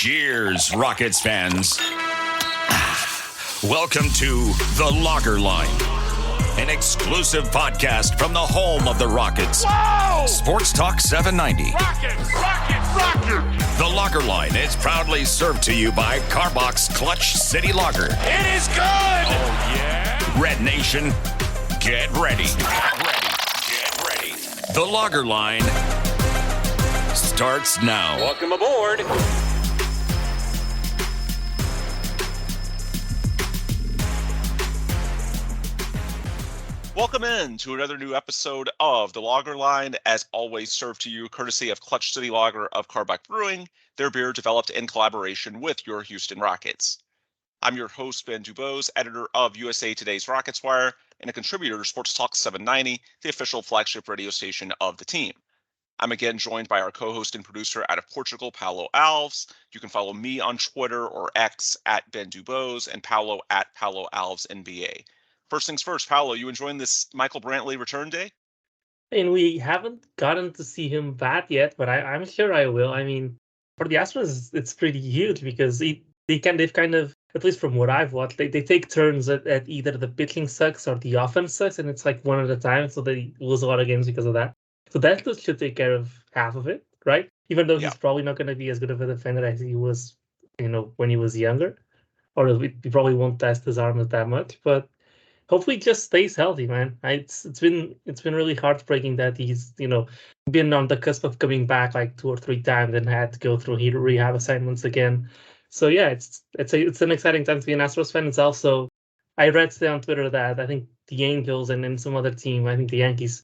Cheers, Rockets fans. Welcome to The Locker Line, an exclusive podcast from the home of the Rockets. Whoa! Sports Talk 790. Rockets! The Locker Line is proudly served to you by Carbox Clutch City Lager. It is good! Oh, yeah? Red Nation, get ready. Get ready. The Locker Line starts now. Welcome aboard. Welcome in to another new episode of The Lager Line, as always served to you courtesy of Clutch City Lager of Carbox Brewing, their beer developed in collaboration with your Houston Rockets. I'm your host, Ben Dubose, editor of USA Today's Rockets Wire, and a contributor to Sports Talk 790, the official flagship radio station of the team. I'm again joined by our co-host and producer out of Portugal, Paulo Alves. You can follow me on Twitter or X at Ben Dubose and Paulo at Paulo Alves NBA. First things first, Paulo, you enjoying this Michael Brantley return day? And we haven't gotten to see him bat yet, but I'm sure I will. I mean, for the Astros, it's pretty huge because they've kind of, at least from what I've watched, they take turns at either the pitching sucks or the offense sucks, and it's like one at a time, so they lose a lot of games because of that. So that should take care of half of it, right? Even though he's probably not going to be as good of a defender as he was, when he was younger, or he probably won't test his arms that much, but hopefully he just stays healthy, man. It's been really heartbreaking that he's been on the cusp of coming back like 2 or 3 times and had to go through rehab assignments again. So yeah, it's an exciting time to be an Astros fan. It's also, I read today on Twitter that I think the Angels and some other team, I think the Yankees,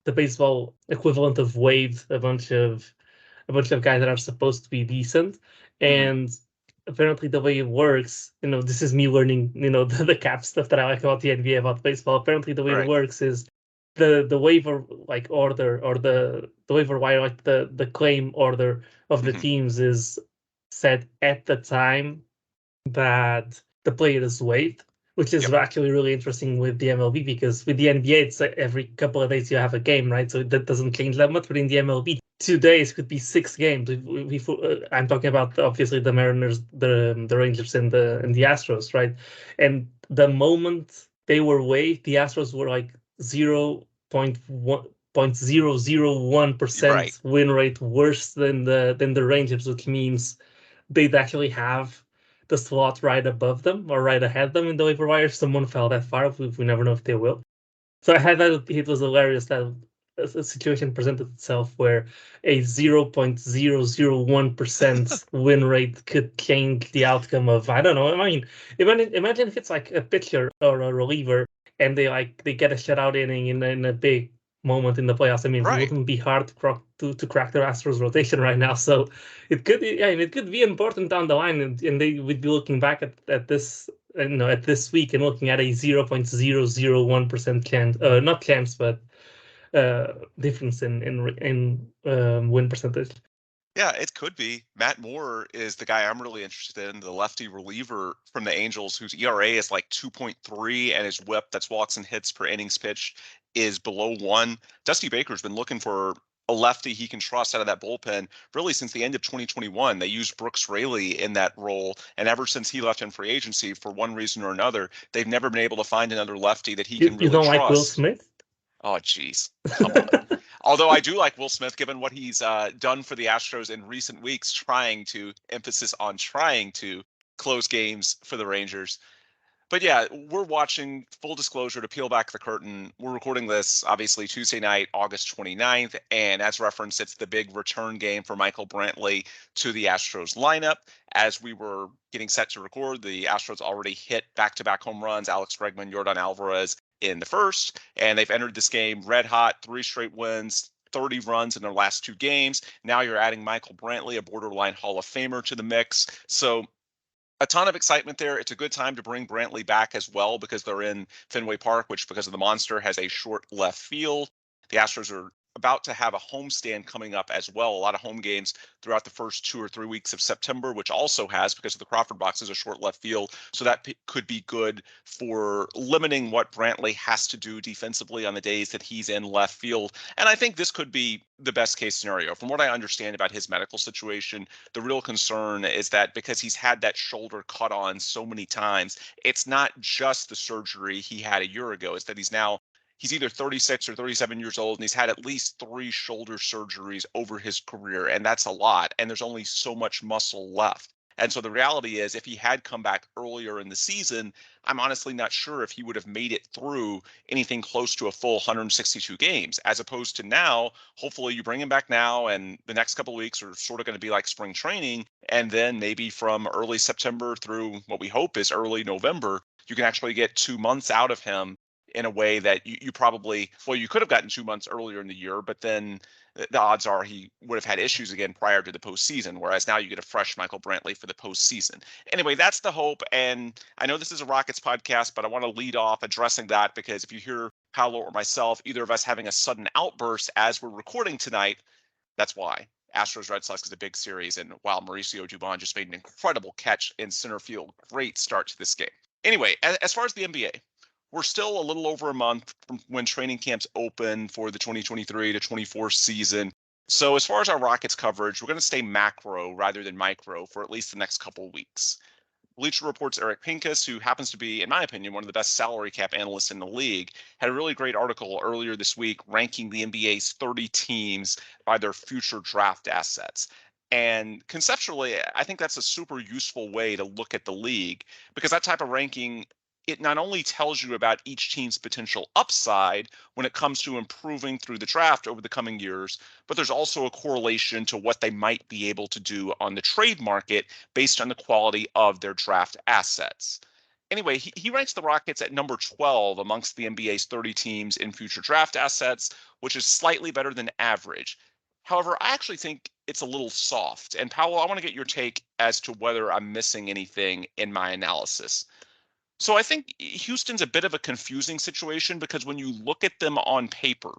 the baseball equivalent of waived a bunch of guys that are supposed to be decent, and apparently the way it works, this is me learning, the cap stuff that I like about the NBA about baseball. Apparently the way it works is the waiver order, or the waiver wire, the claim order of the teams is set at the time that the player is waived, which is actually really interesting with the MLB, because with the NBA it's like every couple of days you have a game, right? So that doesn't change that much. But in the MLB, 2 days could be 6 games. I'm talking about obviously the Mariners, the Rangers, and the Astros, right? And the moment they were waived, the Astros were like 0.001% win rate worse than the Rangers, which means they'd actually have the slot right above them or right ahead of them in the waiver wire. Someone fell that far. We never know if they will. So I had that. It was hilarious that a situation presented itself where a 0.001% win rate could change the outcome of, I don't know. I mean, imagine if it's like a pitcher or a reliever and they get a shutout inning in a big moment in the playoffs. I mean, it wouldn't be hard to crack the Astros rotation right now. So it could be important down the line, and they would be looking back at this, at this week and looking at a 0.001% chance, not chance, but difference in win percentage. Yeah, it could be. Matt Moore is the guy I'm really interested in, the lefty reliever from the Angels, whose ERA is like 2.3, and his whip, that's walks and hits per innings pitched, is below 1. Dusty Baker's been looking for a lefty he can trust out of that bullpen really since the end of 2021. They used Brooks Raley in that role, and ever since he left in free agency, for one reason or another, they've never been able to find another lefty that he can really trust. You don't like Will Smith? Oh, jeez. Although I do like Will Smith, given what he's done for the Astros in recent weeks, emphasis on trying to close games for the Rangers. But yeah, we're watching, full disclosure, to peel back the curtain. We're recording this, obviously, Tuesday night, August 29th. And as referenced, it's the big return game for Michael Brantley to the Astros lineup. As we were getting set to record, the Astros already hit back-to-back home runs, Alex Bregman, Yordan Alvarez, in the first, and they've entered this game red hot, 3 straight wins, 30 runs in their last 2 games. Now you're adding Michael Brantley, a borderline Hall of Famer, to the mix. So a ton of excitement there. It's a good time to bring Brantley back as well, because they're in Fenway Park, which, because of the monster, has a short left field. The Astros are about to have a homestand coming up as well. A lot of home games throughout the first 2 or 3 weeks of September, which also has, because of the Crawford box, is a short left field. So that could be good for limiting what Brantley has to do defensively on the days that he's in left field. And I think this could be the best case scenario. From what I understand about his medical situation, the real concern is that because he's had that shoulder cut on so many times, it's not just the surgery he had a year ago. It's that he's either 36 or 37 years old, and he's had at least 3 shoulder surgeries over his career, and that's a lot. And there's only so much muscle left. And so the reality is, if he had come back earlier in the season, I'm honestly not sure if he would have made it through anything close to a full 162 games, as opposed to now. Hopefully you bring him back now, and the next couple of weeks are sort of going to be like spring training. And then maybe from early September through what we hope is early November, you can actually get 2 months out of him in a way that you probably, well, you could have gotten 2 months earlier in the year, but then the odds are he would have had issues again prior to the postseason, whereas now you get a fresh Michael Brantley for the postseason. Anyway, that's the hope. And I know this is a Rockets podcast, but I want to lead off addressing that, because if you hear Paolo or myself, either of us having a sudden outburst as we're recording tonight, that's why. Astros Red Sox is a big series, and while Mauricio Dubon just made an incredible catch in center field, great start to this game. Anyway, as far as the NBA, we're still a little over a month from when training camps open for the 2023 to 24 season. So as far as our Rockets coverage, we're going to stay macro rather than micro for at least the next couple of weeks. Bleacher Report's Eric Pincus, who happens to be, in my opinion, one of the best salary cap analysts in the league, had a really great article earlier this week ranking the NBA's 30 teams by their future draft assets. And conceptually, I think that's a super useful way to look at the league, because that type of ranking, it not only tells you about each team's potential upside when it comes to improving through the draft over the coming years, but there's also a correlation to what they might be able to do on the trade market based on the quality of their draft assets. Anyway, he ranks the Rockets at number 12 amongst the NBA's 30 teams in future draft assets, which is slightly better than average. However, I actually think it's a little soft. And Powell, I want to get your take as to whether I'm missing anything in my analysis. So I think Houston's a bit of a confusing situation, because when you look at them on paper,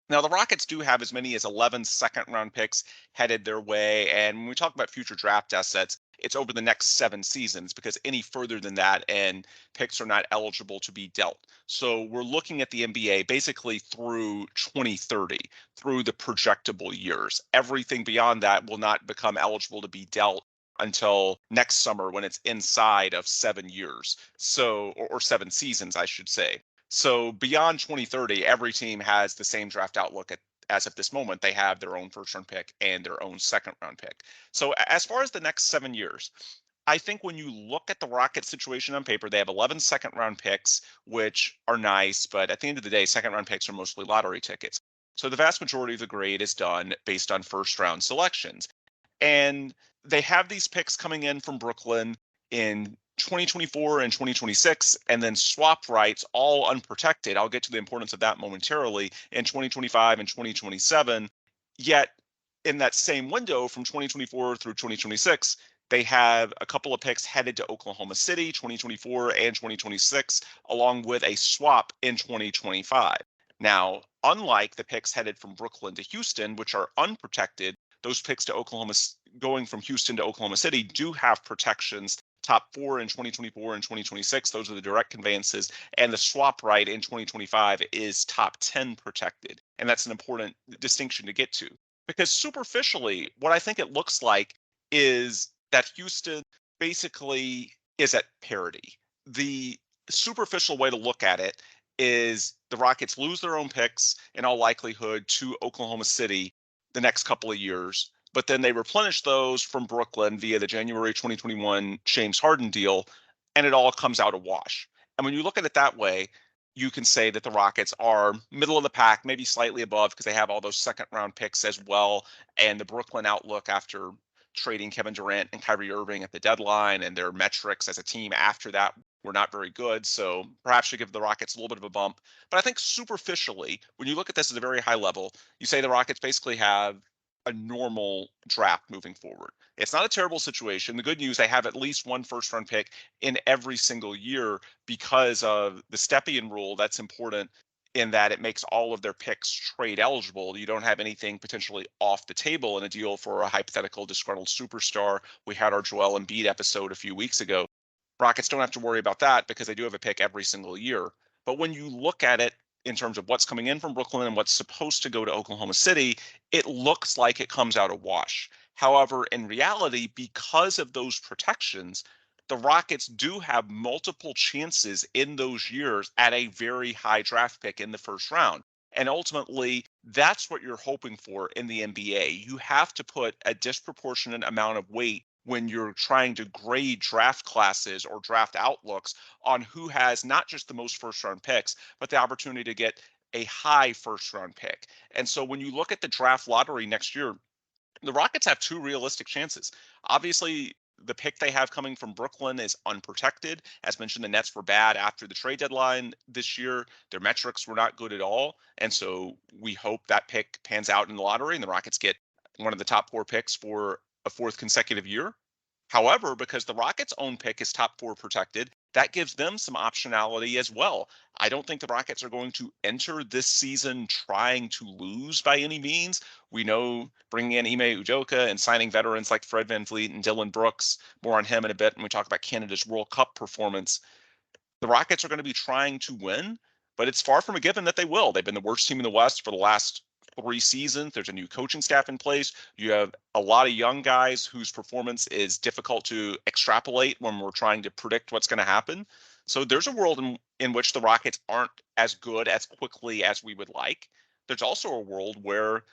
now the Rockets do have as many as 11 second-round picks headed their way. And when we talk about future draft assets, it's over the next 7 seasons, because any further than that and picks are not eligible to be dealt. So we're looking at the NBA basically through 2030, through the projectable years. Everything beyond that will not become eligible to be dealt until next summer, when it's inside of 7 years. So, or 7 seasons, I should say. So beyond 2030, every team has the same draft outlook as of this moment. They have their own first round pick and their own second round pick. So as far as the next 7 years, I think when you look at the Rockets situation on paper, they have 11 second round picks, which are nice, but at the end of the day, second round picks are mostly lottery tickets. So the vast majority of the grade is done based on first round selections. And they have these picks coming in from Brooklyn in 2024 and 2026, and then swap rights, all unprotected. I'll get to the importance of that momentarily, in 2025 and 2027. Yet in that same window from 2024 through 2026, they have a couple of picks headed to Oklahoma City, 2024 and 2026, along with a swap in 2025. Now, unlike the picks headed from Brooklyn to Houston, which are unprotected, those picks to Oklahoma, going from Houston to Oklahoma City, do have protections. Top 4 in 2024 and 2026, those are the direct conveyances, and the swap right in 2025 is top 10 protected. And that's an important distinction to get to, because superficially, what I think it looks like is that Houston basically is at parity. The superficial way to look at it is the Rockets lose their own picks in all likelihood to Oklahoma City the next couple of years, but then they replenish those from Brooklyn via the January 2021 James Harden deal, and it all comes out a wash. And when you look at it that way, you can say that the Rockets are middle of the pack, maybe slightly above, because they have all those second round picks as well. And the Brooklyn outlook after trading Kevin Durant and Kyrie Irving at the deadline, and their metrics as a team after that were not very good. So perhaps should give the Rockets a little bit of a bump. But I think superficially, when you look at this at a very high level, you say the Rockets basically have a normal draft moving forward. It's not a terrible situation. The good news, they have at least one first round pick in every single year because of the Stepien rule. That's important in that it makes all of their picks trade eligible. You don't have anything potentially off the table in a deal for a hypothetical disgruntled superstar. We had our Joel Embiid episode a few weeks ago. Rockets don't have to worry about that because they do have a pick every single year. But when you look at it in terms of what's coming in from Brooklyn and what's supposed to go to Oklahoma City, it looks like it comes out a wash. However, in reality, because of those protections, the Rockets do have multiple chances in those years at a very high draft pick in the first round. And ultimately, that's what you're hoping for in the NBA. You have to put a disproportionate amount of weight when you're trying to grade draft classes or draft outlooks on who has not just the most first round picks, but the opportunity to get a high first round pick. And so when you look at the draft lottery next year, the Rockets have two realistic chances. Obviously, the pick they have coming from Brooklyn is unprotected. As mentioned, the Nets were bad after the trade deadline this year. Their metrics were not good at all. And so we hope that pick pans out in the lottery and the Rockets get one of the top 4 picks for a 4th consecutive year. However, because the Rockets' own pick is top 4 protected, that gives them some optionality as well. I don't think the Rockets are going to enter this season trying to lose by any means. We know bringing in Ime Udoka and signing veterans like Fred VanVleet and Dillon Brooks, more on him in a bit when we talk about Canada's World Cup performance. The Rockets are going to be trying to win, but it's far from a given that they will. They've been the worst team in the West for the last 3 seasons. There's a new coaching staff in place. You have a lot of young guys whose performance is difficult to extrapolate when we're trying to predict what's going to happen. So there's a world in which the Rockets aren't as good as quickly as we would like. There's also a world where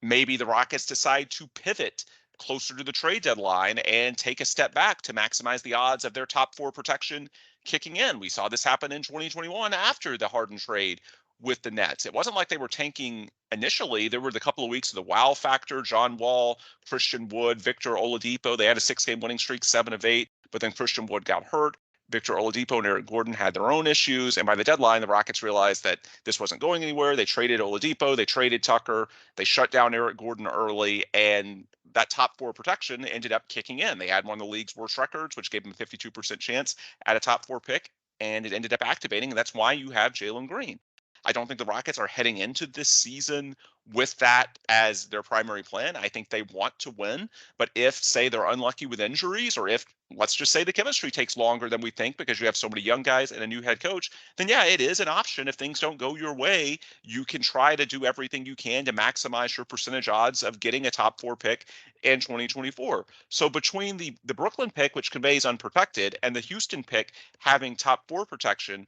maybe the Rockets decide to pivot closer to the trade deadline and take a step back to maximize the odds of their top 4 protection kicking in. We saw this happen in 2021 after the Harden trade with the Nets. It wasn't like they were tanking initially. There were the couple of weeks of the wow factor, John Wall, Christian Wood, Victor Oladipo. They had a 6-game winning streak, 7 of 8, but then Christian Wood got hurt. Victor Oladipo and Eric Gordon had their own issues. And by the deadline, the Rockets realized that this wasn't going anywhere. They traded Oladipo, they traded Tucker, they shut down Eric Gordon early, and that top 4 protection ended up kicking in. They had one of the league's worst records, which gave them a 52% chance at a top 4 pick, and it ended up activating. And that's why you have Jalen Green. I don't think the Rockets are heading into this season with that as their primary plan. I think they want to win. But if, say, they're unlucky with injuries, or if, let's just say, the chemistry takes longer than we think because you have so many young guys and a new head coach, then yeah, it is an option. If things don't go your way, you can try to do everything you can to maximize your percentage odds of getting a top 4 pick in 2024. So between the Brooklyn pick, which conveys unprotected, and the Houston pick having top 4 protection,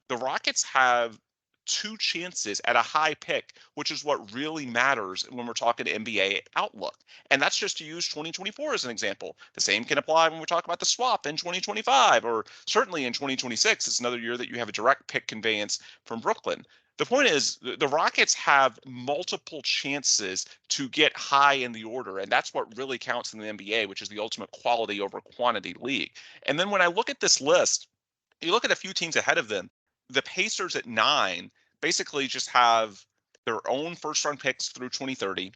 the Rockets have 2 chances at a high pick, which is what really matters when we're talking NBA outlook. And that's just to use 2024 as an example. The same can apply when we talk about the swap in 2025, or certainly in 2026. It's another year that you have a direct pick conveyance from Brooklyn. The point is, the Rockets have multiple chances to get high in the order, and that's what really counts in the NBA, which is the ultimate quality over quantity league. And then when I look at this list, you look at a few teams ahead of them. The Pacers at 9 basically just have their own first round picks through 2030,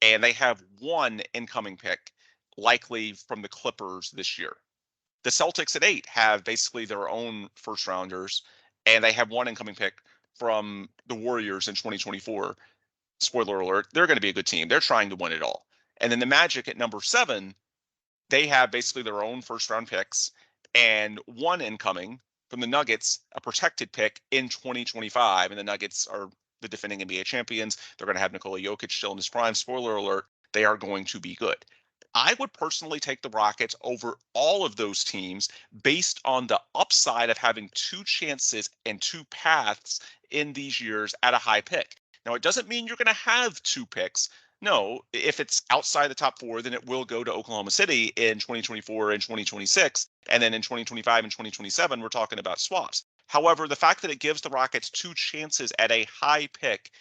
and they have 1 incoming pick, likely from the Clippers this year. The Celtics at 8 have basically their own first rounders, and they have 1 incoming pick from the Warriors in 2024. Spoiler alert, they're going to be a good team. They're trying to win it all. And then the Magic at number 7, they have basically their own first round picks and 1 incoming from the Nuggets, a protected pick in 2025. And the Nuggets are the defending NBA champions. They're going to have Nikola Jokic still in his prime. Spoiler alert, they are going to be good. I would personally take the Rockets over all of those teams based on the upside of having 2 chances and 2 paths in these years at a high pick. Now, it doesn't mean you're going to have 2 picks. No, if it's outside the top 4, then it will go to Oklahoma City in 2024 and 2026. And then in 2025 and 2027, we're talking about swaps. However, the fact that it gives the Rockets 2 chances at a high pick,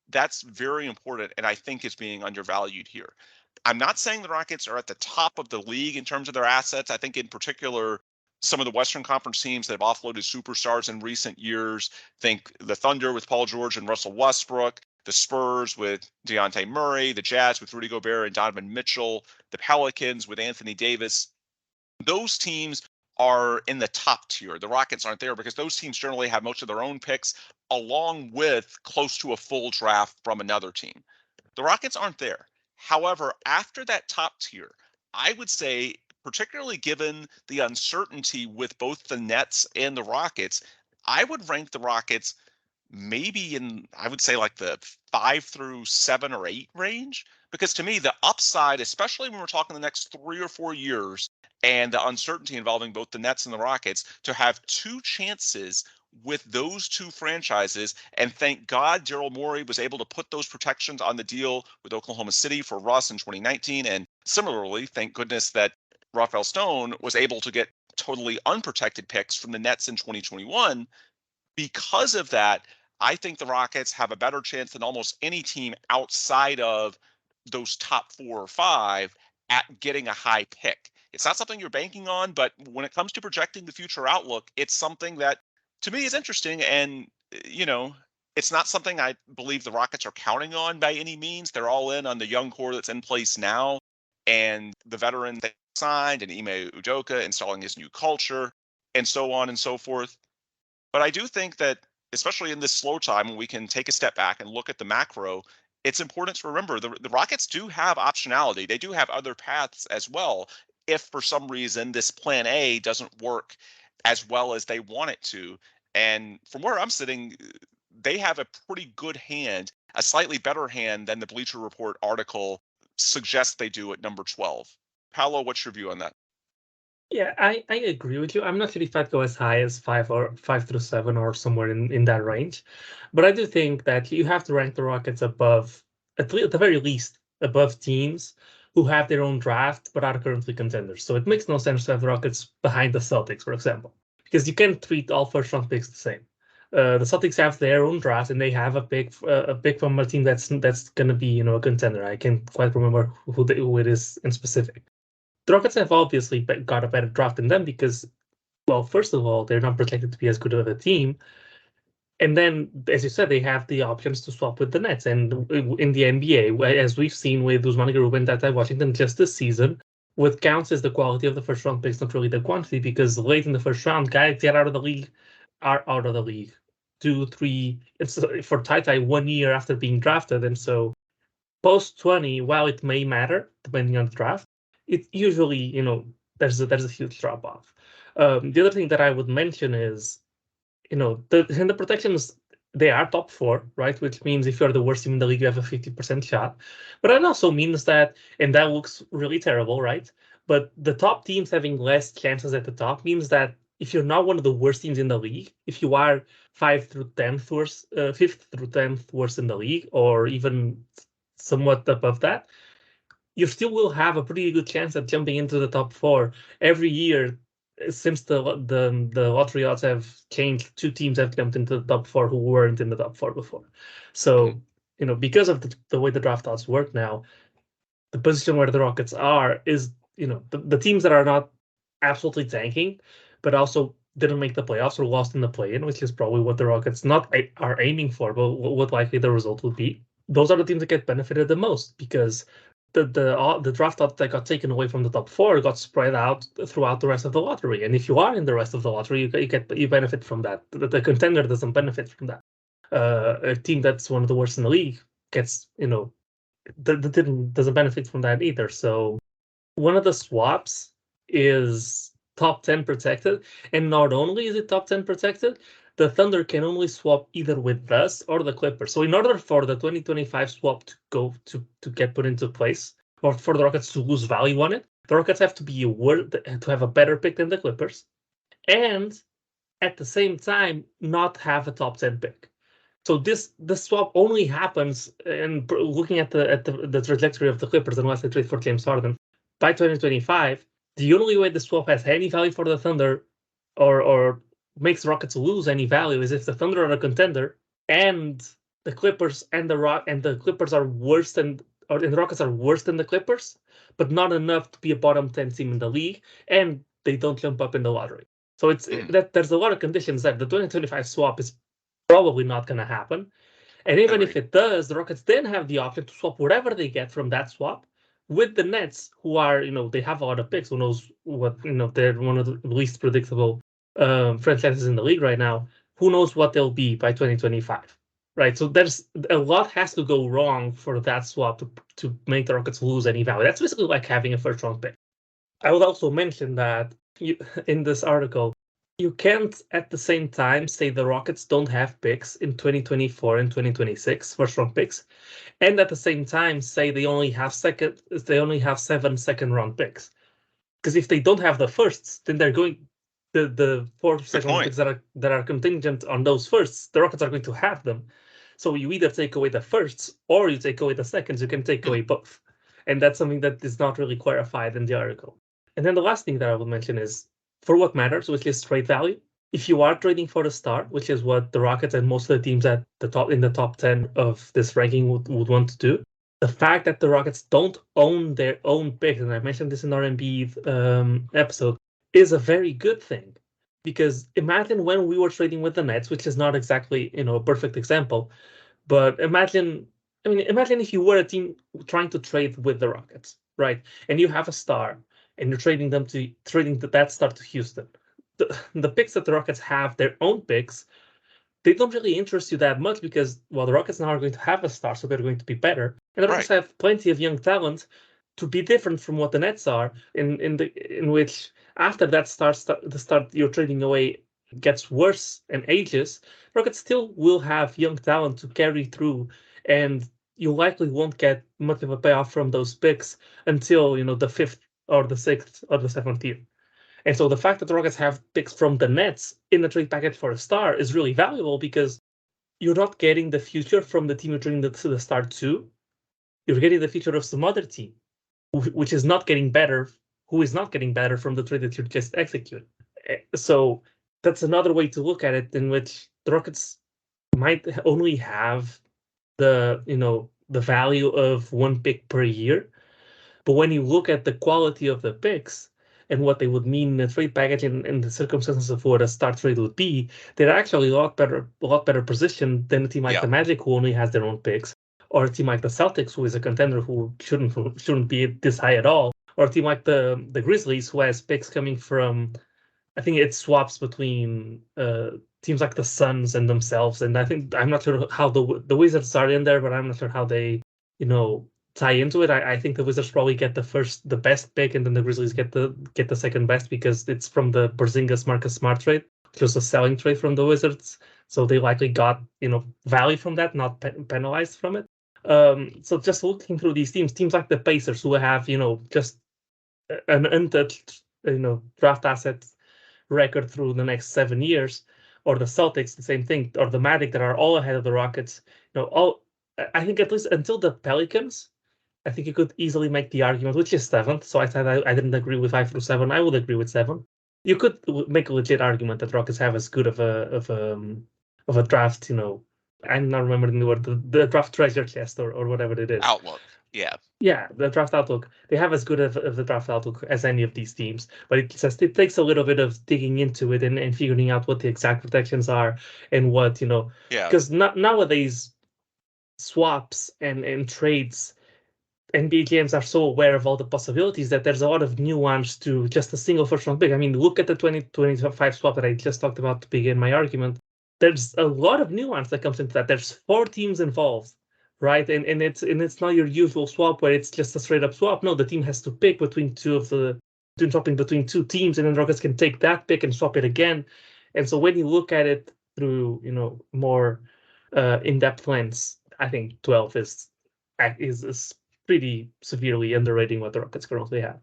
that's very important, and I think is being undervalued here. I'm not saying the Rockets are at the top of the league in terms of their assets. I think in particular, some of the Western Conference teams that have offloaded superstars in recent years, think the Thunder with Paul George and Russell Westbrook, the Spurs with Dejounte Murray, the Jazz with Rudy Gobert and Donovan Mitchell, the Pelicans with Anthony Davis. Those teams are in the top tier. The Rockets aren't there because those teams generally have most of their own picks along with close to a full draft from another team. The Rockets aren't there. However, after that top tier, I would say, particularly given the uncertainty with both the Nets and the Rockets, I would rank the Rockets maybe in, I would say, like the 5 through 7 or 8 range. Because to me, the upside, especially when we're talking the next 3 or 4 years, and the uncertainty involving both the Nets and the Rockets, to have two chances with those two franchises. And thank God Daryl Morey was able to put those protections on the deal with Oklahoma City for Russ in 2019. And similarly, thank goodness that Rafael Stone was able to get totally unprotected picks from the Nets in 2021. Because of that, I think the Rockets have a better chance than almost any team outside of those top 4 or 5 at getting a high pick. It's not something you're banking on, but when it comes to projecting the future outlook, it's something that to me is interesting. And, it's not something I believe the Rockets are counting on by any means. They're all in on the young core that's in place now and the veteran they signed and Ime Udoka installing his new culture and so on and so forth. But I do think that, especially in this slow time, when we can take a step back and look at the macro, it's important to remember the Rockets do have optionality. They do have other paths as well. If for some reason this plan A doesn't work as well as they want it to. And from where I'm sitting, they have a pretty good hand, a slightly better hand than the Bleacher Report article suggests they do at number 12. Paolo, what's your view on that? Yeah, I agree with you. I'm not sure if I'd go as high as 5 through 7 or somewhere in that range. But I do think that you have to rank the Rockets above, at the very least, above teams who have their own draft but are currently contenders. So it makes no sense to have the Rockets behind the Celtics, for example, because you can't treat all first-round picks the same. The Celtics have their own draft and they have a pick from a team that's going to be a contender. I can't quite remember who it is in specific. The Rockets have obviously got a better draft than them because, well, first of all, they're not projected to be as good of a team. And then, as you said, they have the options to swap with the Nets. And in the NBA, as we've seen with Usman Garuba and Tata Washington just this season, what counts is the quality of the first round picks, not really the quantity, because late in the first round, guys get out of the league, are out of the league. 2, 3, it's for Tata 1 year after being drafted. And so post 20, while it may matter, depending on the draft, it usually, there's a huge drop off. The other thing that I would mention is, the protections, they are top 4, right? Which means if you're the worst team in the league, you have a 50% shot. But that also means that, and that looks really terrible, right? But the top teams having less chances at the top means that if you're not one of the worst teams in the league, if you are 5th through 10th worst, 5th through 10th worst in the league, or even somewhat above that, you still will have a pretty good chance at jumping into the top 4 every year. Since the lottery odds have changed, 2 teams have jumped into the top 4 who weren't in the top 4 before. So, because of the way the draft odds work now, the position where the Rockets are is, the teams that are not absolutely tanking, but also didn't make the playoffs or lost in the play-in, which is probably what the Rockets are aiming for, but what likely the result would be. Those are the teams that get benefited the most because the draft odds that got taken away from the top 4 got spread out throughout the rest of the lottery. And if you are in the rest of the lottery, you benefit from that. The contender doesn't benefit from that. A team that's one of the worst in the league gets, doesn't benefit from that either. So one of the swaps is top 10 protected. And not only is it top 10 protected, the Thunder can only swap either with us or the Clippers. So in order for the 2025 swap to get put into place, or for the Rockets to lose value on it, the Rockets have to have a better pick than the Clippers, and at the same time not have a top 10 pick. So this swap only happens, and looking at the trajectory of the Clippers, unless they trade for James Harden, by 2025, the only way the swap has any value for the Thunder, or makes the Rockets lose any value, is if the Thunder are a contender and the Clippers and the Clippers are worse than, or the Rockets are worse than the Clippers, but not enough to be a bottom 10 team in the league, and they don't jump up in the lottery. So it's that there's a lot of conditions that the 2025 swap is probably not going to happen. And even if it does, the Rockets then have the option to swap whatever they get from that swap with the Nets, who are, they have a lot of picks. Who knows what, they're one of the least predictable franchises in the league right now. Who knows what they'll be by 2025, right? So there's a lot has to go wrong for that swap to make the Rockets lose any value. That's basically like having a first round pick. I would also mention that in this article, you can't at the same time say the Rockets don't have picks in 2024 and 2026, first round picks, and at the same time say they only have 7 second round picks. Because if they don't have the firsts, then they're going the 4 second round picks that are contingent on those firsts, the Rockets are going to have them. So you either take away the firsts or you take away the seconds. You can take away both. And that's something that is not really clarified in the article. And then the last thing that I will mention is for what matters, which is trade value. If you are trading for the star, which is what the Rockets and most of the teams at the top in the top 10 of this ranking would want to do, the fact that the Rockets don't own their own picks, and I mentioned this in our MB episode, is a very good thing. Because imagine when we were trading with the Nets, which is not exactly a perfect example, but imagine if you were a team trying to trade with the Rockets, right? And you have a star, and you're trading that star to Houston. The picks that the Rockets have, their own picks, they don't really interest you that much because, well, the Rockets now are going to have a star, so they're going to be better. And the Rockets have plenty of young talent to be different from what the Nets are, in which after that the start you're trading away gets worse and ages, Rockets still will have young talent to carry through, and you likely won't get much of a payoff from those picks until the fifth or the sixth or the seventh year. And so the fact that the Rockets have picks from the Nets in the trade package for a star is really valuable because you're not getting the future from the team you're trading the star to. You're getting the future of some other team, which is not getting better, who is not getting better from the trade that you just executed. So that's another way to look at it, in which the Rockets might only have the value of one pick per year. But when you look at the quality of the picks and what they would mean in a trade package and the circumstances of what a star trade would be, they're actually a lot better positioned than a team like the Magic, who only has their own picks, or a team like the Celtics, who is a contender who shouldn't be this high at all, or a team like the Grizzlies, who has picks coming from, I think it swaps between teams like the Suns and themselves. And I'm not sure how the Wizards are in there, but I'm not sure how they tie into it. I think the Wizards probably get the best pick, and then the Grizzlies get the second best because it's from the Porzingis Marcus Smart trade, which was a selling trade from the Wizards. So they likely got value from that, not penalized from it. So just looking through these teams like the Pacers, who have just an untouched draft asset record through the next 7 years, or the Celtics, the same thing, or the Magic, that are all ahead of the Rockets. I think at least until the Pelicans, I think you could easily make the argument, which is 7th. So I said I didn't agree with 5 through 7. I would agree with 7. You could make a legit argument that Rockets have as good of a draft. I'm not remembering the word, the draft treasure chest or whatever it is. Outlook, yeah. Yeah, the draft outlook. They have as good of the draft outlook as any of these teams, but it takes a little bit of digging into it and figuring out what the exact protections are and what because nowadays swaps and trades, NBA GMs are so aware of all the possibilities that there's a lot of nuance to just a single first round pick. I mean, look at the 2025 swap that I just talked about to begin my argument. There's a lot of nuance that comes into that. There's 4 teams involved, right? And it's not your usual swap where it's just a straight up swap. No, the team has to pick between swapping between 2 teams, and then Rockets can take that pick and swap it again. And so when you look at it through more in-depth lens, I think 12 is pretty severely underrating what the Rockets currently have.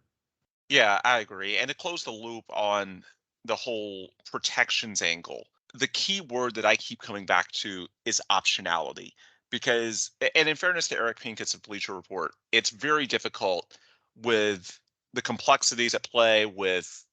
Yeah, I agree. And to close the loop on the whole protections angle, the key word that I keep coming back to is optionality. Because, and in fairness to Eric Pincus of Bleacher Report, it's very difficult with the complexities at play with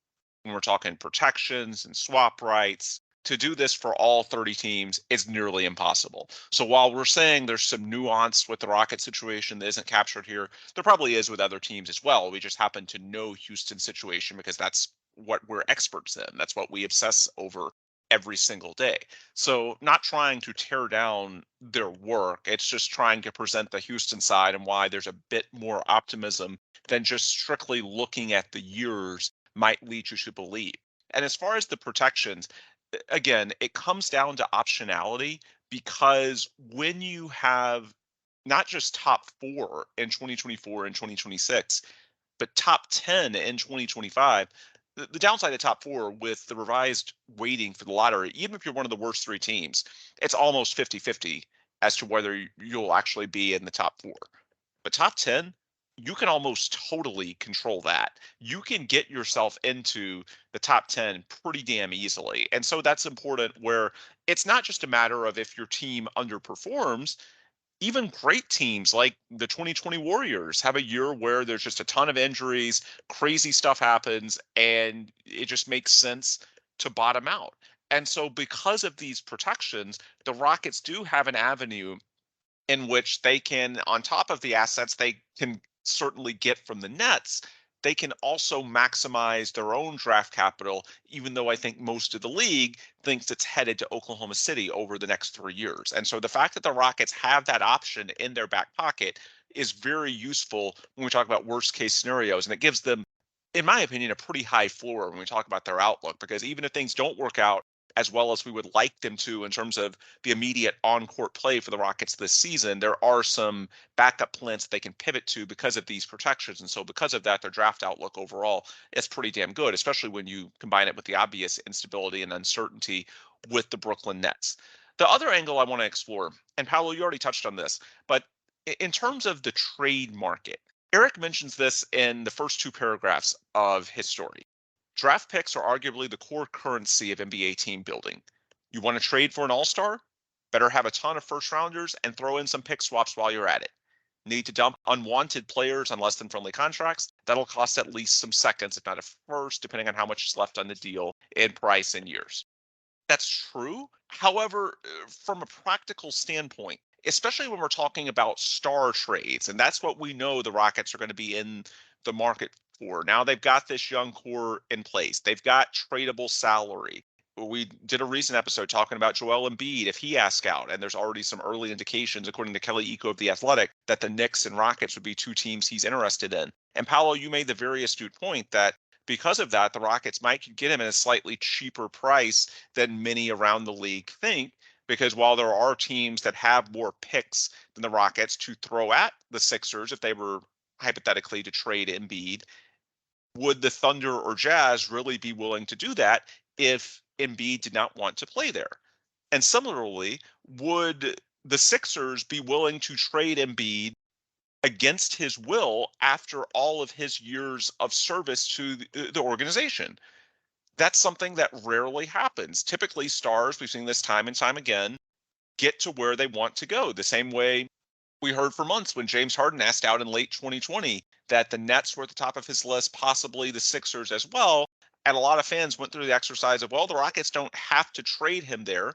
when we're talking protections and swap rights. To do this for all 30 teams is nearly impossible. So while we're saying there's some nuance with the Rocket situation that isn't captured here, there probably is with other teams as well. We just happen to know Houston's situation because that's what we're experts in. That's what we obsess over every single day. So not trying to tear down their work, it's just trying to present the Houston side and why there's a bit more optimism than just strictly looking at the years might lead you to believe. And as far as the protections, again, it comes down to optionality, because when you have not just top 4 in 2024 and 2026, but top 10 in 2025, the downside of top 4 with the revised weighting for the lottery, even if you're one of the worst 3 teams, it's almost 50-50 as to whether you'll actually be in the top 4. But top 10, you can almost totally control that. You can get yourself into the top 10 pretty damn easily. And so that's important, where it's not just a matter of if your team underperforms. Even great teams like the 2020 Warriors have a year where there's just a ton of injuries, crazy stuff happens, and it just makes sense to bottom out. And so because of these protections, the Rockets do have an avenue in which they can, on top of the assets they can certainly get from the Nets, they can also maximize their own draft capital, even though I think most of the league thinks it's headed to Oklahoma City over the next 3 years. And so the fact that the Rockets have that option in their back pocket is very useful when we talk about worst case scenarios. And it gives them, in my opinion, a pretty high floor when we talk about their outlook, because even if things don't work out as well as we would like them to in terms of the immediate on-court play for the Rockets this season, there are some backup plans that they can pivot to because of these protections. And so because of that, their draft outlook overall is pretty damn good, especially when you combine it with the obvious instability and uncertainty with the Brooklyn Nets. The other angle I want to explore, and Paolo, you already touched on this, but in terms of the trade market, Eric mentions this in the first 2 paragraphs of his story. Draft picks are arguably the core currency of NBA team building. You want to trade for an all-star? Better have a ton of first rounders and throw in some pick swaps while you're at it. Need to dump unwanted players on less than friendly contracts? That'll cost at least some seconds, if not a first, depending on how much is left on the deal in price and years. That's true. However, from a practical standpoint, especially when we're talking about star trades, and that's what we know the Rockets are going to be in the market for. Now they've got this young core in place. They've got tradable salary. We did a recent episode talking about Joel Embiid if he asks out, and there's already some early indications, according to Kelly Iko of The Athletic, that the Knicks and Rockets would be 2 teams he's interested in. And Paolo, you made the very astute point that because of that, the Rockets might get him at a slightly cheaper price than many around the league think, because while there are teams that have more picks than the Rockets to throw at the Sixers if they were hypothetically to trade Embiid, would the Thunder or Jazz really be willing to do that if Embiid did not want to play there? And similarly, would the Sixers be willing to trade Embiid against his will after all of his years of service to the organization? That's something that rarely happens. Typically, stars, we've seen this time and time again, get to where they want to go. The same way we heard for months when James Harden asked out in late 2020 that the Nets were at the top of his list, possibly the Sixers as well. And a lot of fans went through the exercise of, well, the Rockets don't have to trade him there.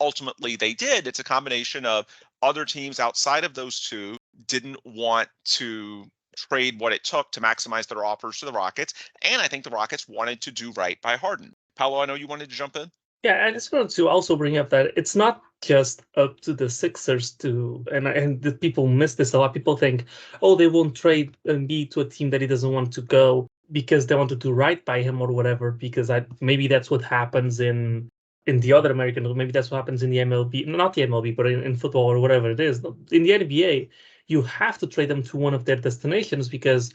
Ultimately, they did. It's a combination of other teams outside of those 2 didn't want to trade what it took to maximize their offers to the Rockets. And I think the Rockets wanted to do right by Harden. Paolo, I know you wanted to jump in. Yeah, I just wanted to also bring up that it's not just up to the Sixers to, and the people miss this a lot. People think, oh, they won't trade Embiid to a team that he doesn't want to go because they want to do right by him or whatever. Because maybe that's what happens in the other American League. Maybe that's what happens in the MLB, not the MLB, but in football or whatever it is. In the NBA, you have to trade them to one of their destinations because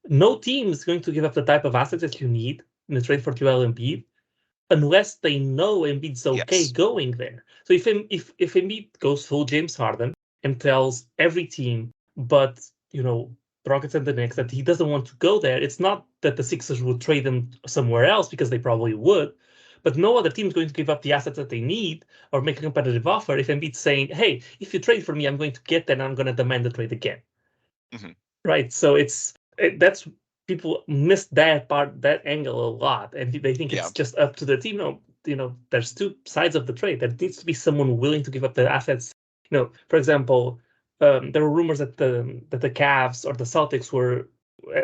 no team is going to give up the type of assets that you need in the trade for Joel Embiid unless they know Embiid's okay going there. So if Embiid goes full James Harden and tells every team, but Rockets and the Knicks, that he doesn't want to go there, it's not that the Sixers would trade him somewhere else, because they probably would, but no other team is going to give up the assets that they need or make a competitive offer if Embiid's saying, hey, if you trade for me, I'm going to get that and I'm going to demand the trade again. Mm-hmm. Right? So that's people miss that angle a lot, and they think it's just up to the team. No, there's 2 sides of the trade. There needs to be someone willing to give up the assets. For example, there were rumors that the Cavs or the Celtics were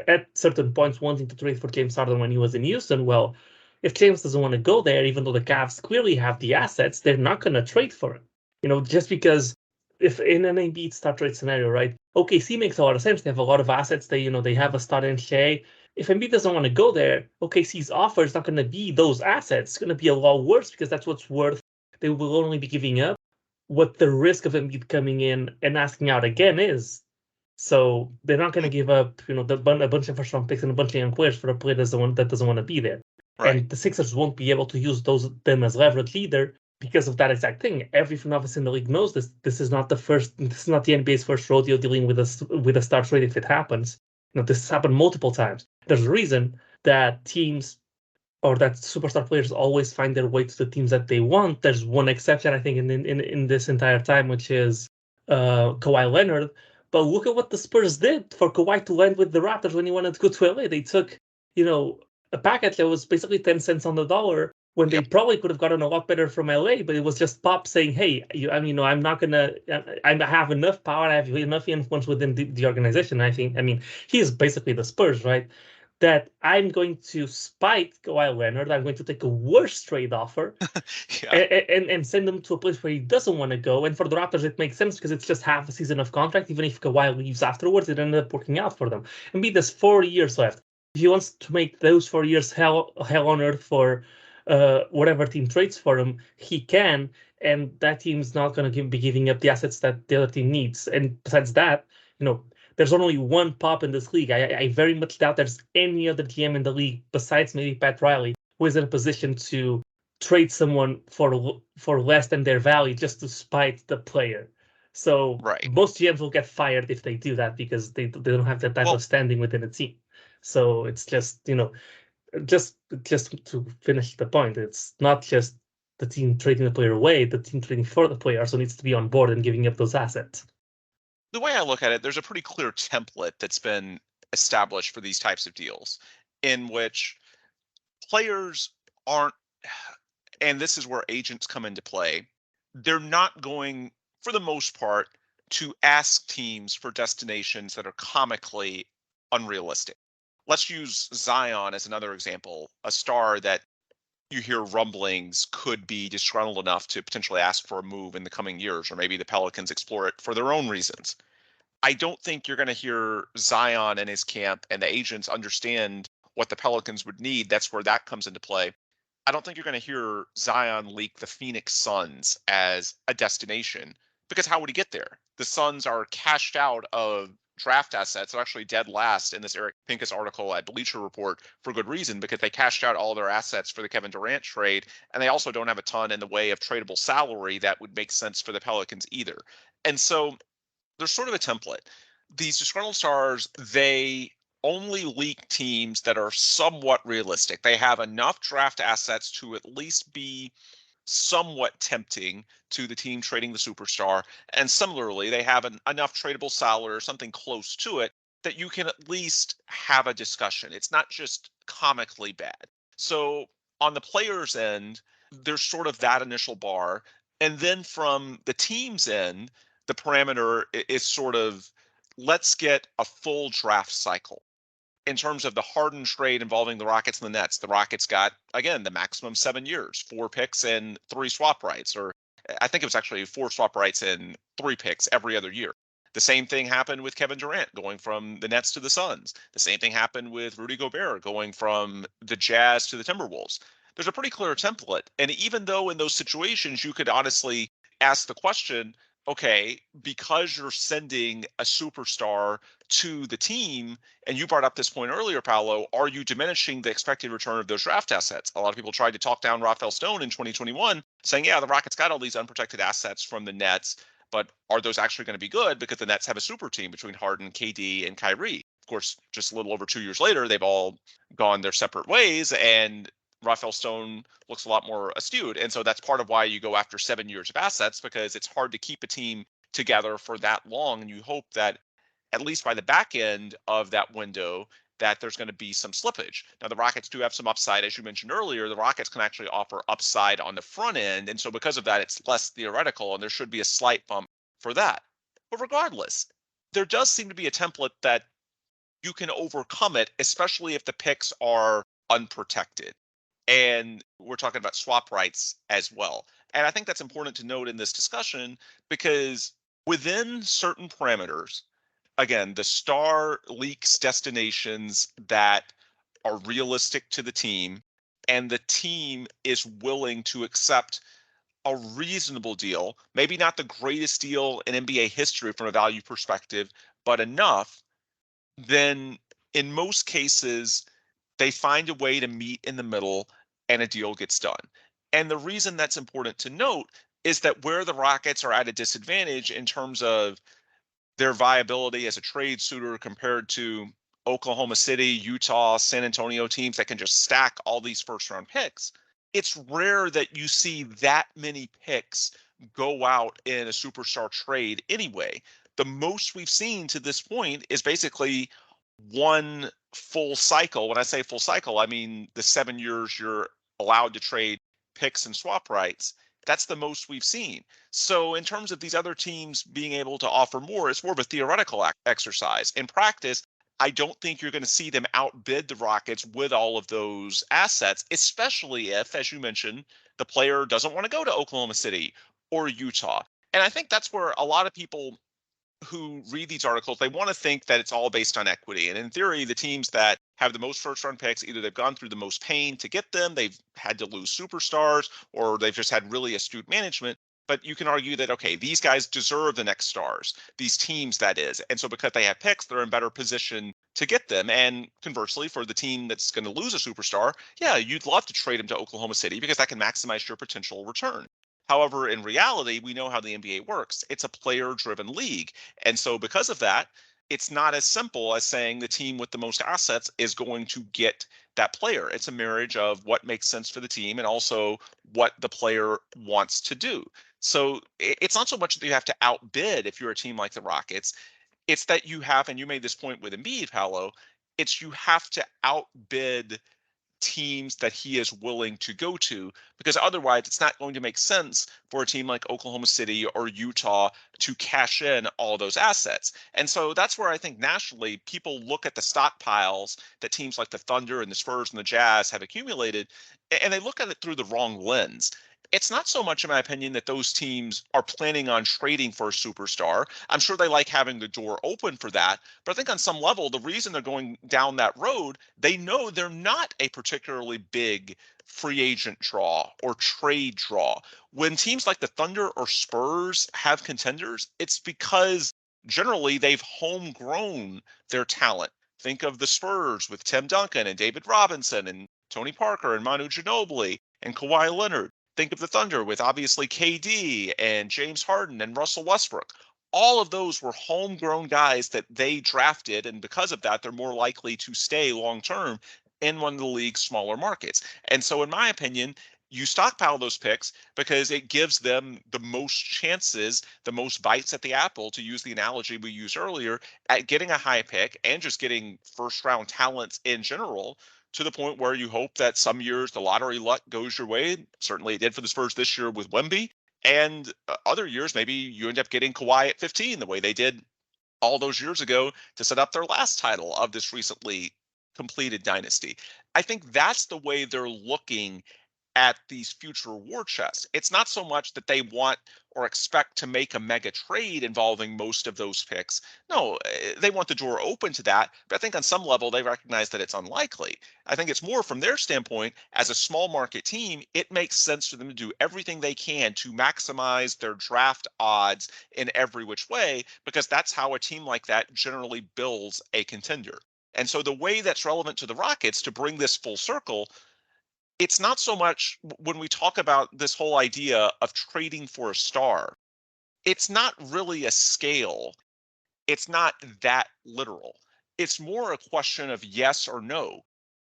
at certain points wanting to trade for James Harden when he was in Houston. Well, if James doesn't want to go there, even though the Cavs clearly have the assets, they're not going to trade for him. Just because if in an Embiid star trade scenario, right? OKC makes a lot of sense. They have a lot of assets. They have a star in Shea. If Embiid doesn't want to go there, OKC's offer is not going to be those assets. It's going to be a lot worse because that's what's worth. They will only be giving up what the risk of Embiid coming in and asking out again is. So they're not going to give up, a bunch of first round picks and a bunch of young players for a player that doesn't want to be there. Right. And the Sixers won't be able to use them as leverage either because of that exact thing. Every front office in the league knows this. This is not the NBA's first rodeo dealing with a star trade if it happens. This has happened multiple times. There's a reason that teams or that superstar players always find their way to the teams that they want. There's one exception, I think, in this entire time, which is Kawhi Leonard. But look at what the Spurs did for Kawhi to land with the Raptors when he wanted to go to LA. They took, a package that was basically 10 cents on the dollar when they probably could have gotten a lot better from LA, but it was just Pop saying, hey, I'm not going to, I have enough power, I have enough influence within the organization. He is basically the Spurs, right? That I'm going to spite Kawhi Leonard. I'm going to take a worse trade offer and send him to a place where he doesn't want to go. And for the Raptors, it makes sense because it's just half a season of contract. Even if Kawhi leaves afterwards, it ended up working out for them. And there's 4 years left. If he wants to make those 4 years hell on earth for whatever team trades for him, he can. And that team's not going to be giving up the assets that the other team needs. And besides that, there's only one Pop in this league. I very much doubt there's any other GM in the league besides maybe Pat Riley who is in a position to trade someone for less than their value just to spite the player. So most GMs will get fired if they do that because they don't have that type of standing within a team. So it's just just to finish the point, it's not just the team trading the player away. The team trading for the player also needs to be on board and giving up those assets. The way I look at it, there's a pretty clear template that's been established for these types of deals in which players aren't, and this is where agents come into play, they're not going, for the most part, to ask teams for destinations that are comically unrealistic. Let's use Zion as another example, a star that you hear rumblings could be disgruntled enough to potentially ask for a move in the coming years, or maybe the Pelicans explore it for their own reasons. I don't think you're going to hear Zion and his camp and the agents understand what the Pelicans would need. That's where that comes into play. I don't think you're going to hear Zion leak the Phoenix Suns as a destination because how would he get there? The Suns are cashed out of draft assets. They're actually dead last in this Eric Pincus article at Bleacher Report for good reason because they cashed out all their assets for the Kevin Durant trade, and they also don't have a ton in the way of tradable salary that would make sense for the Pelicans either. And so there's sort of a template. These disgruntled stars, they only leak teams that are somewhat realistic. They have enough draft assets to at least be somewhat tempting to the team trading the superstar. And similarly, they have enough tradable salary or something close to it that you can at least have a discussion. It's not just comically bad. So on the player's end, there's sort of that initial bar. And then from the team's end, the parameter is sort of, let's get a full draft cycle. In terms of the Harden trade involving the Rockets and the Nets, the Rockets got, again, the maximum 7 years, 4 picks and 3 swap rights, or I think it was actually 4 swap rights and 3 picks every other year. The same thing happened with Kevin Durant going from the Nets to the Suns. The same thing happened with Rudy Gobert going from the Jazz to the Timberwolves. There's a pretty clear template. And even though in those situations you could honestly ask the question, okay, because you're sending a superstar to the team, and you brought up this point earlier, Paolo, are you diminishing the expected return of those draft assets? A lot of people tried to talk down Rafael Stone in 2021, saying, yeah, the Rockets got all these unprotected assets from the Nets, but are those actually going to be good? Because the Nets have a super team between Harden, KD, and Kyrie. Of course, just a little over 2 years later, they've all gone their separate ways, and Rafael Stone looks a lot more astute. And so that's part of why you go after 7 years of assets, because it's hard to keep a team together for that long. And you hope that at least by the back end of that window, that there's going to be some slippage. Now, the Rockets do have some upside. As you mentioned earlier, the Rockets can actually offer upside on the front end. And so because of that, it's less theoretical, and there should be a slight bump for that. But regardless, there does seem to be a template that you can overcome it, especially if the picks are unprotected. And we're talking about swap rights as well. And I think that's important to note in this discussion because within certain parameters, again, the star leaks destinations that are realistic to the team, and the team is willing to accept a reasonable deal, maybe not the greatest deal in NBA history from a value perspective, but enough, then in most cases, they find a way to meet in the middle and a deal gets done. And the reason that's important to note is that where the Rockets are at a disadvantage in terms of their viability as a trade suitor compared to Oklahoma City, Utah, San Antonio teams that can just stack all these first round picks, it's rare that you see that many picks go out in a superstar trade anyway. The most we've seen to this point is basically one full cycle. When I say full cycle, I mean the 7 years you're allowed to trade picks and swap rights. That's the most we've seen. So in terms of these other teams being able to offer more, it's more of a theoretical exercise. In practice, I don't think you're going to see them outbid the Rockets with all of those assets, especially if, as you mentioned, the player doesn't want to go to Oklahoma City or Utah. And I think that's where a lot of people who read these articles, they want to think that it's all based on equity. And in theory, the teams that have the most first round picks, either they've gone through the most pain to get them, they've had to lose superstars, or they've just had really astute management. But you can argue that, okay, these guys deserve the next stars, these teams, that is. And so because they have picks, they're in better position to get them. And conversely, for the team that's going to lose a superstar, yeah, you'd love to trade them to Oklahoma City because that can maximize your potential return. However, in reality, we know how the NBA works. It's a player-driven league. And so because of that, it's not as simple as saying the team with the most assets is going to get that player. It's a marriage of what makes sense for the team and also what the player wants to do. So it's not so much that you have to outbid if you're a team like the Rockets. It's that you have, and you made this point with Embiid, Paolo, it's you have to outbid teams that he is willing to go to, because otherwise it's not going to make sense for a team like Oklahoma City or Utah to cash in all those assets. And so that's where I think nationally people look at the stockpiles that teams like the Thunder and the Spurs and the Jazz have accumulated, and they look at it through the wrong lens. It's not so much, in my opinion, that those teams are planning on trading for a superstar. I'm sure they like having the door open for that. But I think on some level, the reason they're going down that road, they know they're not a particularly big free agent draw or trade draw. When teams like the Thunder or Spurs have contenders, it's because generally they've homegrown their talent. Think of the Spurs with Tim Duncan and David Robinson and Tony Parker and Manu Ginobili and Kawhi Leonard. Think of the Thunder with obviously KD and James Harden and Russell Westbrook. All of those were homegrown guys that they drafted, and because of that, they're more likely to stay long term in one of the league's smaller markets. And so, in my opinion, you stockpile those picks because it gives them the most chances, the most bites at the apple, to use the analogy we used earlier, at getting a high pick and just getting first round talents in general, to the point where you hope that some years the lottery luck goes your way. Certainly it did for the Spurs this year with Wemby. And other years, maybe you end up getting Kawhi at 15, the way they did all those years ago to set up their last title of this recently completed dynasty. I think that's the way they're looking at these future war chests. It's not so much that they want or expect to make a mega trade involving most of those picks. No, they want the door open to that. But I think on some level, they recognize that it's unlikely. I think it's more from their standpoint, as a small market team, it makes sense for them to do everything they can to maximize their draft odds in every which way, because that's how a team like that generally builds a contender. And so the way that's relevant to the Rockets, to bring this full circle, it's not so much when we talk about this whole idea of trading for a star, it's not really a scale. It's not that literal. It's more a question of yes or no.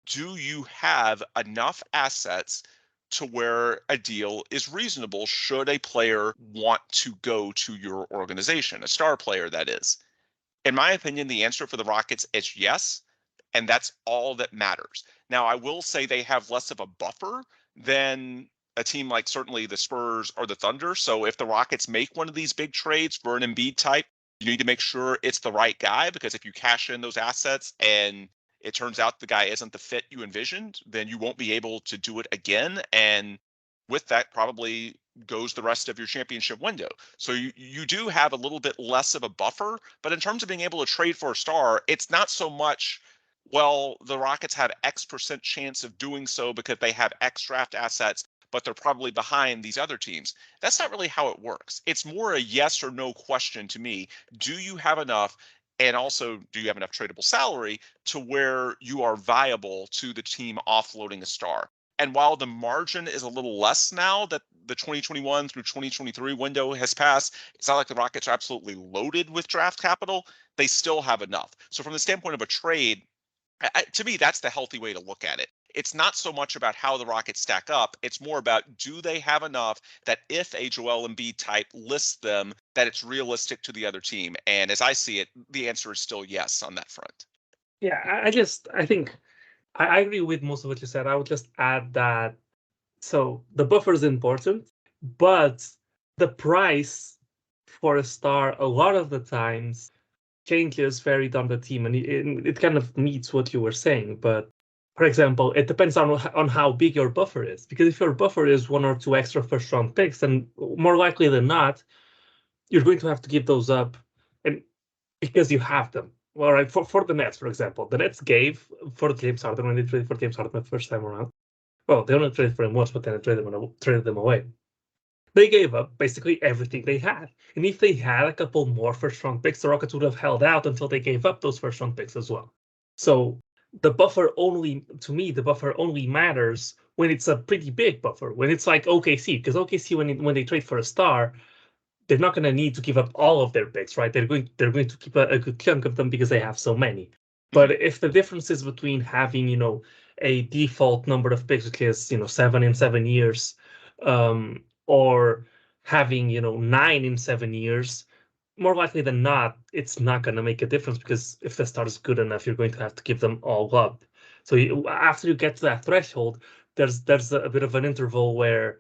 Do you have enough assets to where a deal is reasonable should a player want to go to your organization, a star player, that is? In my opinion, the answer for the Rockets is yes, and that's all that matters. Now, I will say they have less of a buffer than a team like certainly the Spurs or the Thunder. So if the Rockets make one of these big trades for an Embiid type, you need to make sure it's the right guy, because if you cash in those assets and it turns out the guy isn't the fit you envisioned, then you won't be able to do it again. And with that probably goes the rest of your championship window. So you do have a little bit less of a buffer, but in terms of being able to trade for a star, it's not so much, well, the Rockets have X% chance of doing so because they have X draft assets, but they're probably behind these other teams. That's not really how it works. It's more a yes or no question to me. Do you have enough? And also, do you have enough tradable salary to where you are viable to the team offloading a star? And while the margin is a little less now that the 2021 through 2023 window has passed, it's not like the Rockets are absolutely loaded with draft capital. They still have enough. So from the standpoint of a trade, to me, that's the healthy way to look at it. It's not so much about how the Rockets stack up. It's more about, do they have enough that if a Joel Embiid type lists them, that it's realistic to the other team? And as I see it, the answer is still yes on that front. Yeah, I think I agree with most of what you said. I would just add that, so the buffer is important, but the price for a star a lot of the times changes varied on the team, and it kind of meets what you were saying. But for example, it depends on how big your buffer is, because if your buffer is 1 or 2 extra first round picks, then more likely than not, you're going to have to give those up, and because you have them. All right, for the Nets, for example, the Nets gave for James Harden when they traded for James Harden the first time around. Well, they only traded for him once, but then they traded them away. They gave up basically everything they had. And if they had a couple more first-round picks, the Rockets would have held out until they gave up those first-round picks as well. So the buffer only matters when it's a pretty big buffer, when it's like OKC, because OKC, when they trade for a star, they're not going to need to give up all of their picks, right? They're going to keep a good chunk of them because they have so many. But if the difference is between having, a default number of picks, which is, 7 in 7 years, or having, 9 in 7 years, more likely than not, it's not going to make a difference, because if the star is good enough, you're going to have to give them all up. So after you get to that threshold, there's a bit of an interval where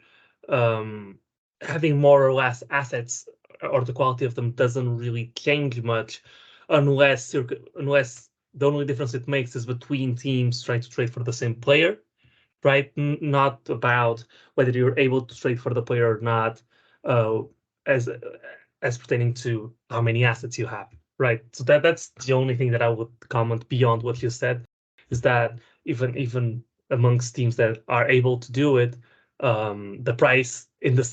having more or less assets or the quality of them doesn't really change much, unless the only difference it makes is between teams trying to trade for the same player, right? Not about whether you're able to trade for the player or not, as pertaining to how many assets you have, right? So that's the only thing that I would comment beyond what you said, is that even amongst teams that are able to do it, the price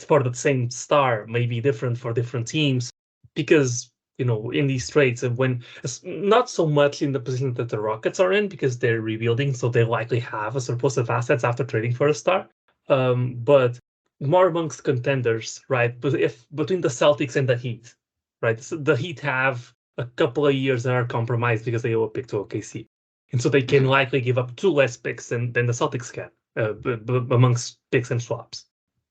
for the same star may be different for different teams, because in these trades, and when it's not so much in the position that the Rockets are in, because they're rebuilding, so they likely have a surplus of assets after trading for a star, but more amongst contenders, right? But if between the Celtics and the Heat, right? So the Heat have a couple of years that are compromised because they owe a pick to OKC, and so they can likely give up 2 less picks than the Celtics can, amongst picks and swaps.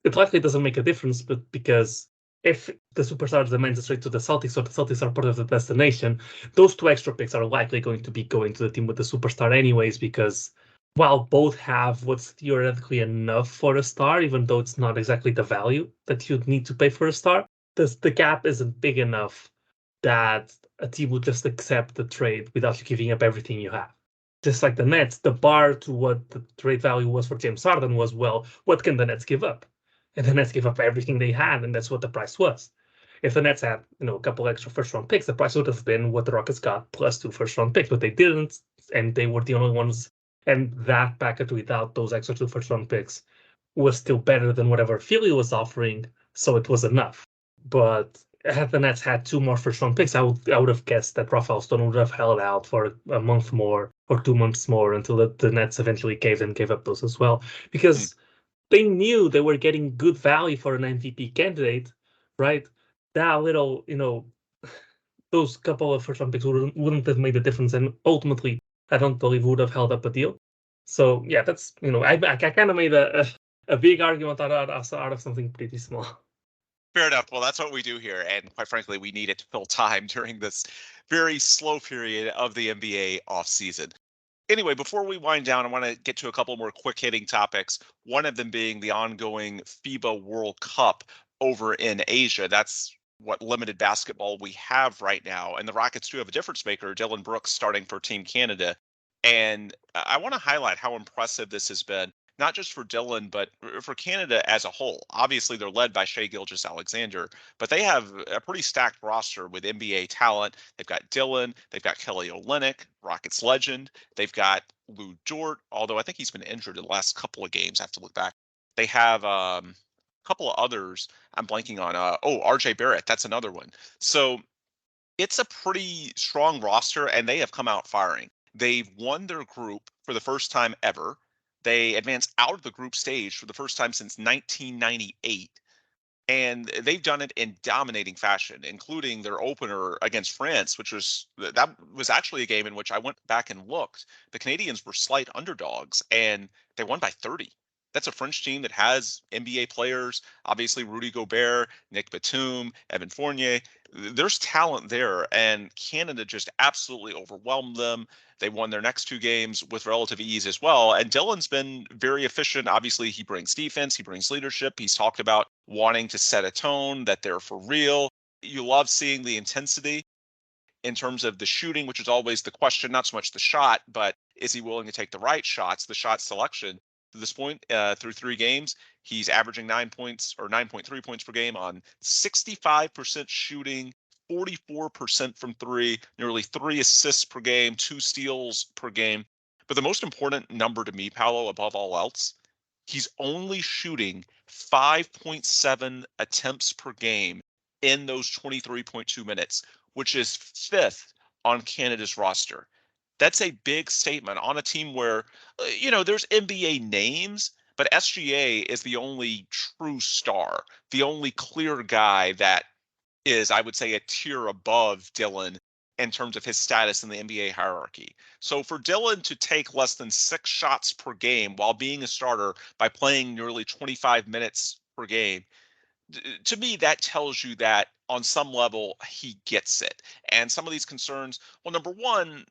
It likely doesn't make a difference, but because if the superstar demands a trade to the Celtics, or the Celtics are part of the destination, those 2 extra picks are likely going to be going to the team with the superstar anyways, because while both have what's theoretically enough for a star, even though it's not exactly the value that you'd need to pay for a star, the gap isn't big enough that a team would just accept the trade without you giving up everything you have. Just like the Nets, the bar to what the trade value was for James Harden was, well, what can the Nets give up? And the Nets gave up everything they had, and that's what the price was. If the Nets had, a couple extra first-round picks, the price would have been what the Rockets got plus 2 first-round picks, but they didn't, and they were the only ones. And that package without those extra 2 first-round picks was still better than whatever Philly was offering, so it was enough. But had the Nets had 2 more first-round picks, I would have guessed that Rafael Stone would have held out for a month more or 2 months more until the Nets eventually gave up those as well, because they knew they were getting good value for an MVP candidate, right? That little, those couple of first-round picks wouldn't have made a difference, and ultimately, I don't believe would have held up a deal. So yeah, that's I kind of made a big argument out of something pretty small. Fair enough. Well, that's what we do here, and quite frankly, we need it to fill time during this very slow period of the NBA offseason. Anyway, before we wind down, I want to get to a couple more quick-hitting topics, one of them being the ongoing FIBA World Cup over in Asia. That's what limited basketball we have right now. And the Rockets do have a difference maker, Dillon Brooks, starting for Team Canada. And I want to highlight how impressive this has been, not just for Dillon, but for Canada as a whole. Obviously, they're led by Shai Gilgeous-Alexander, but they have a pretty stacked roster with NBA talent. They've got Dillon, they've got Kelly Olynyk, Rockets legend. They've got Lou Dort, although I think he's been injured in the last couple of games. I have to look back. They have a couple of others I'm blanking on. RJ Barrett, that's another one. So it's a pretty strong roster, and they have come out firing. They've won their group for the first time ever. They advanced out of the group stage for the first time since 1998. And they've done it in dominating fashion, including their opener against France, which that was actually a game in which I went back and looked. The Canadians were slight underdogs, and they won by 30. That's a French team that has NBA players, obviously Rudy Gobert, Nick Batum, Evan Fournier. There's talent there, and Canada just absolutely overwhelmed them. They won their next two games with relative ease as well. And Dillon's been very efficient. Obviously, he brings defense, he brings leadership. He's talked about wanting to set a tone that they're for real. You love seeing the intensity in terms of the shooting, which is always the question, not so much the shot, but is he willing to take the right shots, the shot selection. To this point, through 3 games, he's averaging 9 points or 9.3 points per game on 65% shooting, 44% from 3, nearly 3 assists per game, 2 steals per game. But the most important number to me, Paolo, above all else, he's only shooting 5.7 attempts per game in those 23.2 minutes, which is 5th on Canada's roster. That's a big statement on a team where, there's NBA names, but SGA is the only true star, the only clear guy that is, I would say, a tier above Dillon in terms of his status in the NBA hierarchy. So for Dillon to take less than 6 shots per game while being a starter by playing nearly 25 minutes per game, to me, that tells you that on some level he gets it. And some of these concerns, well, number one,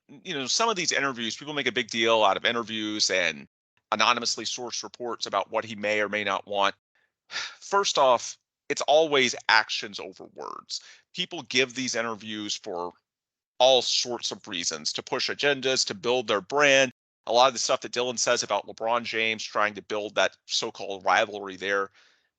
some of these interviews, people make a big deal out of interviews and anonymously sourced reports about what he may or may not want. First off, it's always actions over words. People give these interviews for all sorts of reasons, to push agendas, to build their brand. A lot of the stuff that Dillon says about LeBron James trying to build that so-called rivalry there,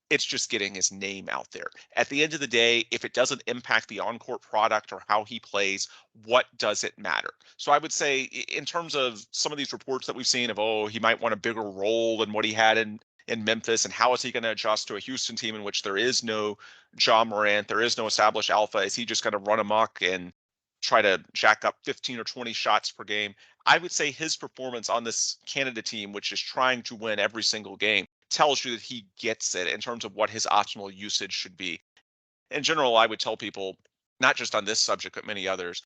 it's just getting his name out there. At the end of the day, if it doesn't impact the on-court product or how he plays, what does it matter? So I would say in terms of some of these reports that we've seen of, he might want a bigger role than what he had in Memphis, and how is he going to adjust to a Houston team in which there is no Ja Morant, there is no established alpha? Is he just going to run amok and try to jack up 15 or 20 shots per game? I would say his performance on this Canada team, which is trying to win every single game, tells you that he gets it in terms of what his optimal usage should be. In general, I would tell people, not just on this subject, but many others,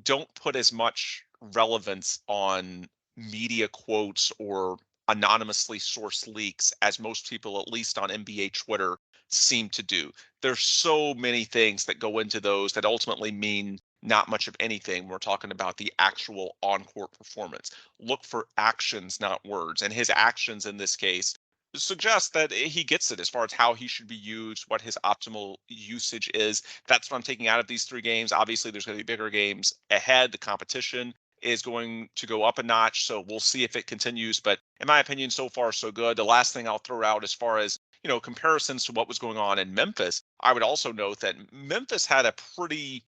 don't put as much relevance on media quotes or anonymously sourced leaks as most people, at least on NBA Twitter, seem to do. There's so many things that go into those that ultimately mean not much of anything. We're talking about the actual on-court performance. Look for actions, not words. And his actions in this case suggest that he gets it as far as how he should be used, what his optimal usage is. That's what I'm taking out of these 3 games. Obviously, there's going to be bigger games ahead. The competition is going to go up a notch, so we'll see if it continues. But in my opinion, so far, so good. The last thing I'll throw out as far as comparisons to what was going on in Memphis, I would also note that Memphis had a pretty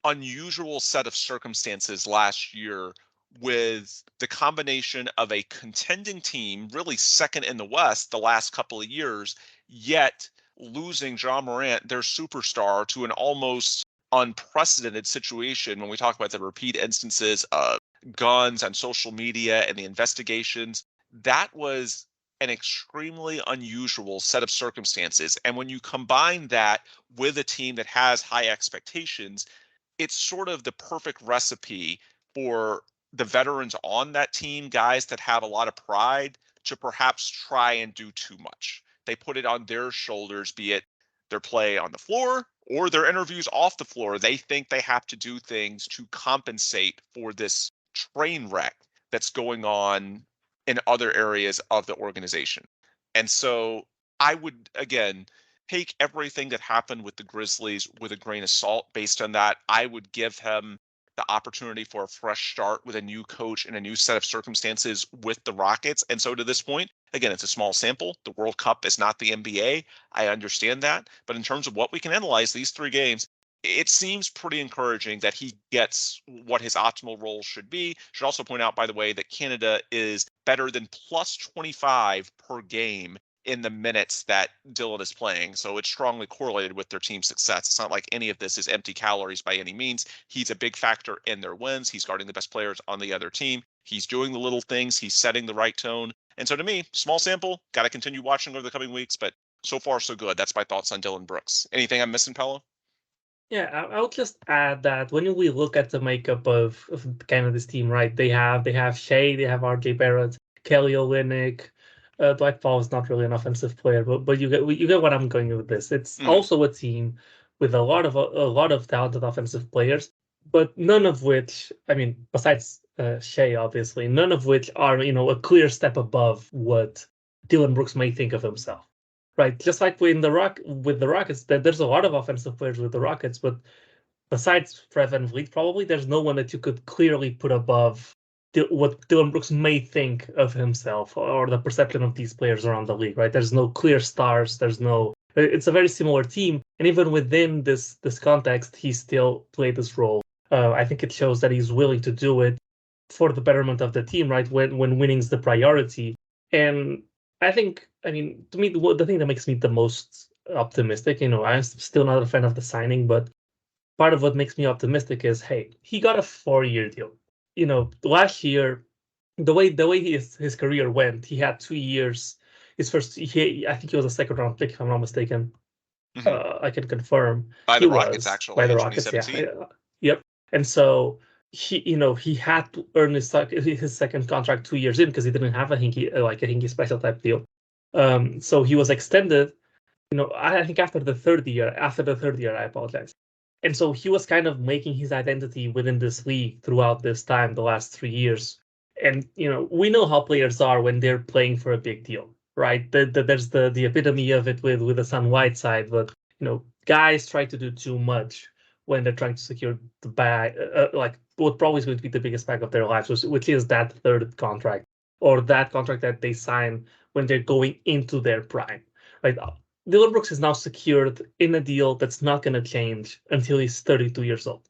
unusual set of circumstances last year, with the combination of a contending team, really second in the West the last couple of years, yet losing Ja Morant, their superstar, to an almost unprecedented situation when we talk about the repeat instances of guns on social media and the investigations. That was an extremely unusual set of circumstances. And when you combine that with a team that has high expectations, it's sort of the perfect recipe for the veterans on that team, guys that have a lot of pride, to perhaps try and do too much. They put it on their shoulders, be it their play on the floor or their interviews off the floor. They think they have to do things to compensate for this train wreck that's going on in other areas of the organization. And so I would, again, take everything that happened with the Grizzlies with a grain of salt based on that. I would give him the opportunity for a fresh start with a new coach and a new set of circumstances with the Rockets. And so to this point, again, it's a small sample. The World Cup is not the NBA. I understand that. But in terms of what we can analyze these 3 games, it seems pretty encouraging that he gets what his optimal role should be. Should also point out, by the way, that Canada is better than plus 25 per game in the minutes that Dillon is playing. So it's strongly correlated with their team's success. It's not like any of this is empty calories by any means. He's a big factor in their wins. He's guarding the best players on the other team. He's doing the little things. He's setting the right tone. And so to me, small sample, got to continue watching over the coming weeks, but so far so good. That's my thoughts on Dillon Brooks. Anything I'm missing, Paolo? Yeah, I would just add that when we look at the makeup of kind of this team, right? They have Shea, they have RJ Barrett, Kelly Olynyk. Dwight Powell is not really an offensive player, but you get what I'm going with this. It's also a team with a lot of talented offensive players, but none of which, I mean, besides Shea, obviously, none of which are a clear step above what Dillon Brooks may think of himself. Right, just like with the Rockets, there's a lot of offensive players with the Rockets, but besides Fred VanVleet, probably there's no one that you could clearly put above what Dillon Brooks may think of himself or the perception of these players around the league. Right, there's no clear stars. It's a very similar team, and even within this context, he still played this role. I think it shows that he's willing to do it for the betterment of the team. Right, when winning's the priority, and I mean, to me, the thing that makes me the most optimistic, I'm still not a fan of the signing, but part of what makes me optimistic is, hey, he got a 4-year deal. Last year, the way his career went, he had 2 years. His first, I think he was a second-round pick, if I'm not mistaken. I can confirm. By the Rockets, actually, by the in Rockets, 2017. yeah. Yep. And so he had to earn his second contract 2 years in because he didn't have a Hinkie special type deal. So he was extended, I think after the third year, I apologize. And so he was kind of making his identity within this league throughout this time, the last 3 years. And, we know how players are when they're playing for a big deal, right? There's the epitome of it with the Hassan Whiteside, but, guys try to do too much when they're trying to secure the bag, like what probably is going to be the biggest bag of their lives, which is that third contract or that contract that they sign when they're going into their prime. Right? Dillon Brooks is now secured in a deal that's not going to change until he's 32 years old.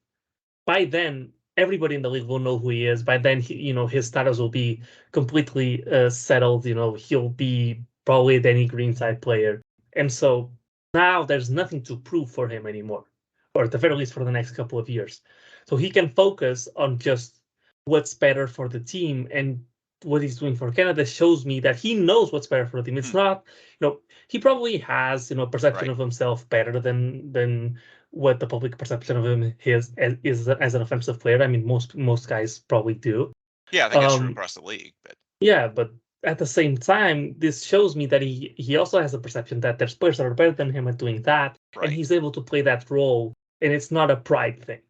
By then, everybody in the league will know who he is. By then, his status will be completely settled. He'll be probably a Danny Greenside player. And so now there's nothing to prove for him anymore, or at the very least for the next couple of years. So he can focus on just what's better for the team, and what he's doing for Canada shows me that he knows what's better for the team. It's not, he probably has, a perception of himself better than what the public perception of him is as an offensive player. I mean, most guys probably do. Yeah, I think it's true across the league. But yeah, but at the same time, this shows me that he also has a perception that there's players that are better than him at doing that, and he's able to play that role, and it's not a pride thing,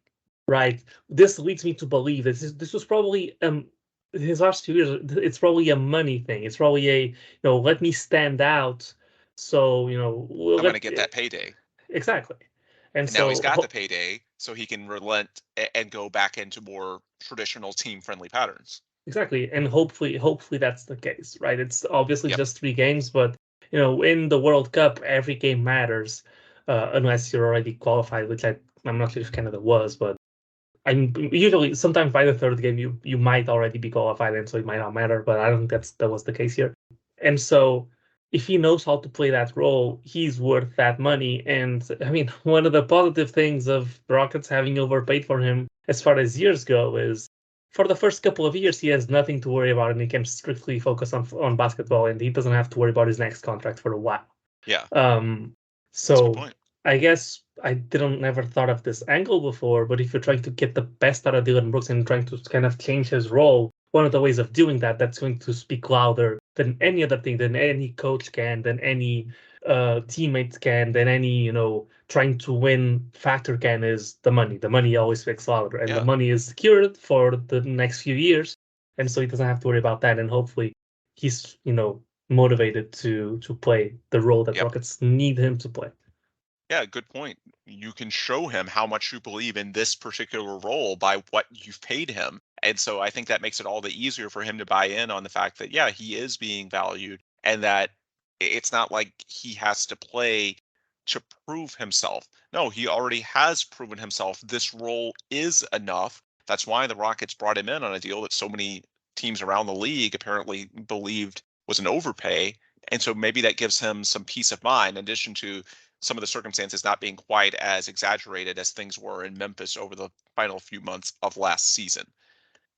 right? This leads me to believe this was probably his last 2 years. It's probably a money thing. It's probably a let me stand out, so I'm going to get that payday. Exactly. And so now he's got the payday, so he can relent and go back into more traditional team-friendly patterns. Exactly, and hopefully that's the case, right? It's obviously just 3 games, but in the World Cup, every game matters, unless you're already qualified, which I'm not sure if Canada was, but I'm usually sometimes by the third game you might already be qualified, and so it might not matter. But I don't think that was the case here. And so if he knows how to play that role, he's worth that money. And I mean, one of the positive things of the Rockets having overpaid for him as far as years go is, for the first couple of years, he has nothing to worry about, and he can strictly focus on basketball, and he doesn't have to worry about his next contract for a while. Yeah. So I guess I never thought of this angle before, but if you're trying to get the best out of Dillon Brooks and trying to kind of change his role, one of the ways of doing that's going to speak louder than any other thing, than any coach can, than any teammates can, than any, trying to win factor can, is the money. The money always speaks louder, and the money is secured for the next few years. And so he doesn't have to worry about that. And hopefully he's, motivated to play the role that Rockets need him to play. Yeah, good point. You can show him how much you believe in this particular role by what you've paid him. And so I think that makes it all the easier for him to buy in on the fact that, yeah, he is being valued and that it's not like he has to play to prove himself. No, he already has proven himself. This role is enough. That's why the Rockets brought him in on a deal that so many teams around the league apparently believed was an overpay. And so maybe that gives him some peace of mind, in addition to some of the circumstances not being quite as exaggerated as things were in Memphis over the final few months of last season.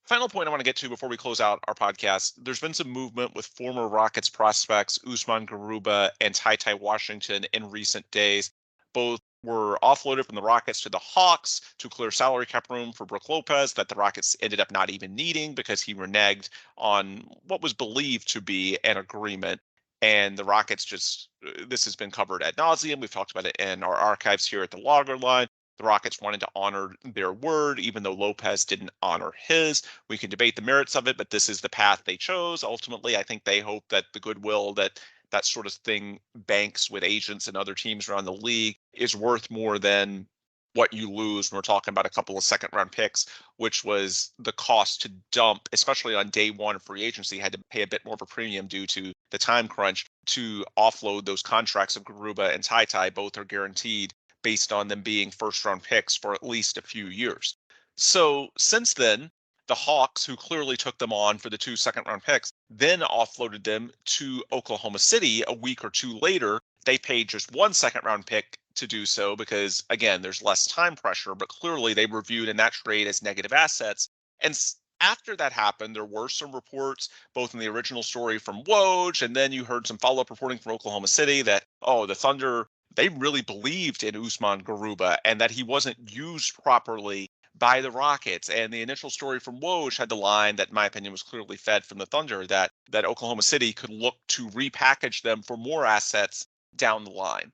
Final point I want to get to before we close out our podcast. There's been some movement with former Rockets prospects Usman Garuba and Ty Washington in recent days. Both were offloaded from the Rockets to the Hawks to clear salary cap room for Brook Lopez that the Rockets ended up not even needing because he reneged on what was believed to be an agreement. And the Rockets this has been covered ad nauseum. We've talked about it in our archives here at the Logger Line. The Rockets wanted to honor their word, even though Lopez didn't honor his. We can debate the merits of it, but this is the path they chose. Ultimately, I think they hope that the goodwill that sort of thing banks with agents and other teams around the league is worth more than what you lose when we're talking about a couple of second round picks, which was the cost to dump, especially on day one of free agency, had to pay a bit more of a premium due to the time crunch to offload those contracts of Garuba and Ty. Both are guaranteed based on them being first round picks for at least a few years. So since then, the Hawks, who clearly took them on for the 2 second round picks, then offloaded them to Oklahoma City a week or two later. They paid just 1 second round pick to do so because, again, there's less time pressure, but clearly they were viewed in that trade as negative assets. And after that happened, there were some reports, both in the original story from Woj, and then you heard some follow-up reporting from Oklahoma City that, oh, the Thunder, they really believed in Usman Garuba and that he wasn't used properly by the Rockets. And the initial story from Woj had the line that, in my opinion, was clearly fed from the Thunder that Oklahoma City could look to repackage them for more assets down the line.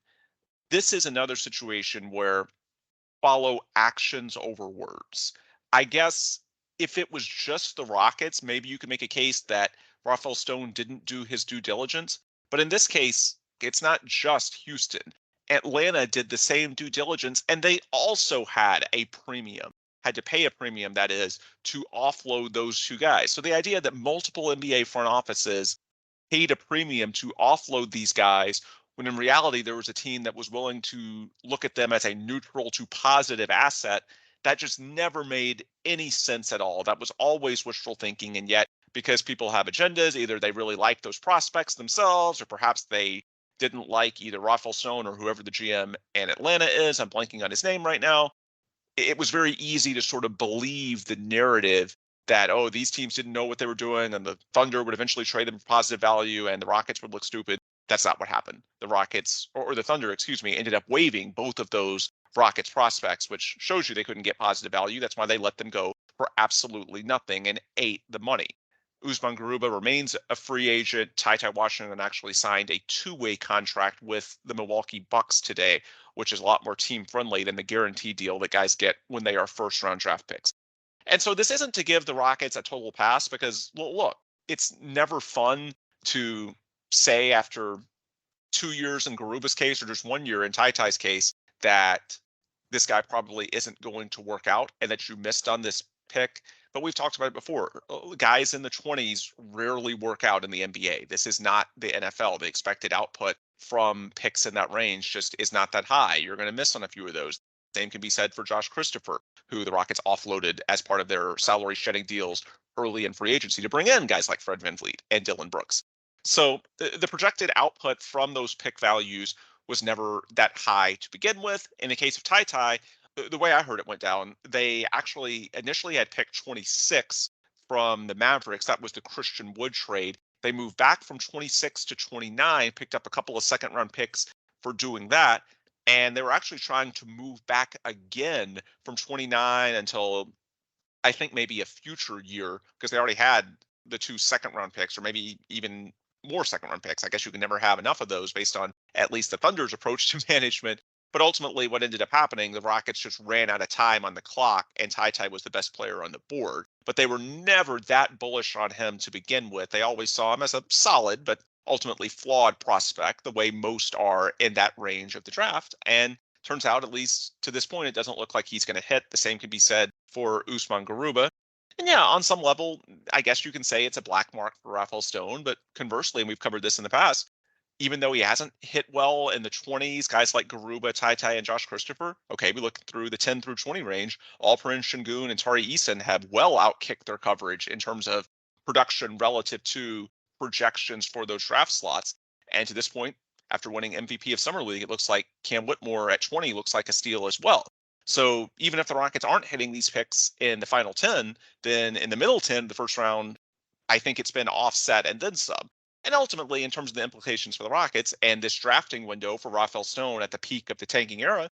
This is another situation where follow actions over words. I guess if it was just the Rockets, maybe you could make a case that Rafael Stone didn't do his due diligence. But in this case, it's not just Houston. Atlanta did the same due diligence, and they also had to pay a premium, that is, to offload those two guys. So the idea that multiple NBA front offices paid a premium to offload these guys when in reality there was a team that was willing to look at them as a neutral to positive asset, that just never made any sense at all. That was always wishful thinking. And yet, because people have agendas, either they really like those prospects themselves, or perhaps they didn't like either Rafael Stone or whoever the GM in Atlanta is. I'm blanking on his name right now. It was very easy to sort of believe the narrative that, oh, these teams didn't know what they were doing and the Thunder would eventually trade them for positive value and the Rockets would look stupid. That's not what happened. The Rockets, or the Thunder, excuse me, ended up waiving both of those Rockets prospects, which shows you they couldn't get positive value. That's why they let them go for absolutely nothing and ate the money. Usman Garuba remains a free agent. Ty Washington actually signed a two-way contract with the Milwaukee Bucks today, which is a lot more team-friendly than the guarantee deal that guys get when they are first-round draft picks. And so this isn't to give the Rockets a total pass because, well, look, it's never fun to say after 2 years in Garuba's case or just 1 year in Ty's case that this guy probably isn't going to work out and that you missed on this pick. But we've talked about it before. Guys in the 20s rarely work out in the NBA. This is not the NFL. The expected output from picks in that range just is not that high. You're going to miss on a few of those. Same can be said for Josh Christopher, who the Rockets offloaded as part of their salary shedding deals early in free agency to bring in guys like Fred VanVleet and Dillon Brooks. So the projected output from those pick values was never that high to begin with. In the case of Ty, the way I heard it went down, they actually initially had picked 26 from the Mavericks. That was the Christian Wood trade. They moved back from 26 to 29, picked up a couple of second round picks for doing that. And they were actually trying to move back again from 29 until I think maybe a future year, because they already had the 2 second round picks, or maybe even more second round picks. I guess you can never have enough of those based on at least the Thunder's approach to management. But ultimately, what ended up happening, the Rockets just ran out of time on the clock, and Ty was the best player on the board. But they were never that bullish on him to begin with. They always saw him as a solid, but ultimately flawed prospect, the way most are in that range of the draft. And Turns out, at least to this point, it doesn't look like he's going to hit. The same can be said for Usman Garuba. And yeah, on some level, I guess you can say it's a black mark for Rafael Stone. But conversely, and we've covered this in the past, even though he hasn't hit well in the 20s, guys like Garuba, Tai, and Josh Christopher, okay, we look through the 10 through 20 range, Alperen Şengün and Tari Eason have well outkicked their coverage in terms of production relative to projections for those draft slots. And to this point, after winning MVP of Summer League, it looks like Cam Whitmore at 20 looks like a steal as well. So even if the Rockets aren't hitting these picks in the final 10, then in the middle 10, the first round, I think it's been offset and then some. And ultimately, in terms of the implications for the Rockets and this drafting window for Rafael Stone at the peak of the tanking era,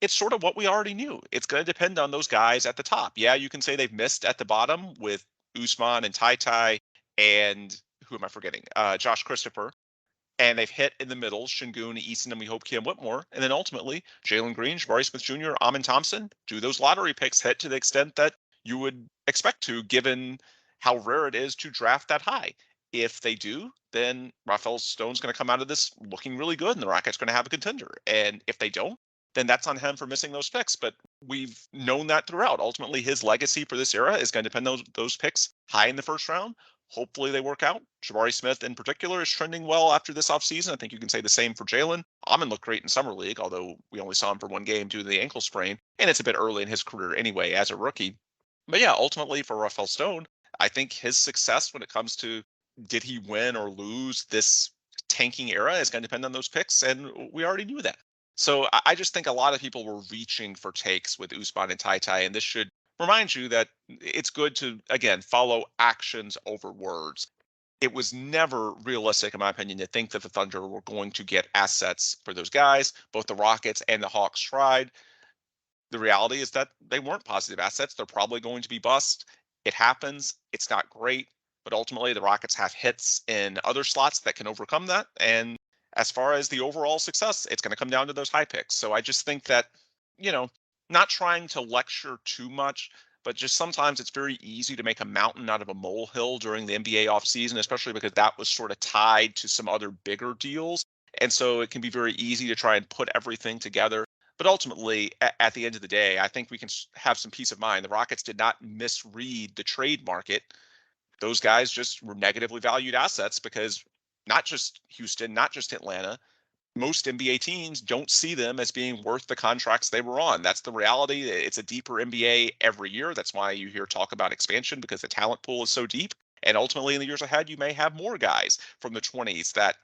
it's sort of what we already knew. It's going to depend on those guys at the top. Yeah, you can say they've missed at the bottom with Usman and Tai and who am I forgetting? Josh Christopher. And they've hit in the middle, Şengün, Eason, and we hope Cam Whitmore. And then ultimately, Jalen Green, Jabari Smith Jr., Amin Thompson, do those lottery picks hit to the extent that you would expect to, given how rare it is to draft that high? If they do, then Rafael Stone's going to come out of this looking really good, and the Rockets going to have a contender. And if they don't, then that's on him for missing those picks. But we've known that throughout. Ultimately, his legacy for this era is going to depend on those picks high in the first round. Hopefully they work out. Jabari Smith in particular is trending well after this offseason. I think you can say the same for Jalen. Amin looked great in Summer League, although we only saw him for one game due to the ankle sprain. And it's a bit early in his career anyway as a rookie. But yeah, ultimately for Rafael Stone, I think his success when it comes to did he win or lose this tanking era is going to depend on those picks. And we already knew that. So I just think a lot of people were reaching for takes with Usman and Tai, and this should remind you that it's good to, again, follow actions over words. It was never realistic, in my opinion, to think that the Thunder were going to get assets for those guys. Both the Rockets and the Hawks tried. The reality is that they weren't positive assets. They're probably going to be bust. It happens. It's not great. But ultimately, the Rockets have hits in other slots that can overcome that. And as far as the overall success, it's going to come down to those high picks. So I just think that, not trying to lecture too much, but just sometimes it's very easy to make a mountain out of a molehill during the NBA offseason, especially because that was sort of tied to some other bigger deals. And so it can be very easy to try and put everything together. But ultimately, at the end of the day, I think we can have some peace of mind. The Rockets did not misread the trade market. Those guys just were negatively valued assets because not just Houston, not just Atlanta, most NBA teams don't see them as being worth the contracts they were on. That's the reality. It's a deeper NBA every year. That's why you hear talk about expansion, because the talent pool is so deep. And ultimately, in the years ahead, you may have more guys from the 20s that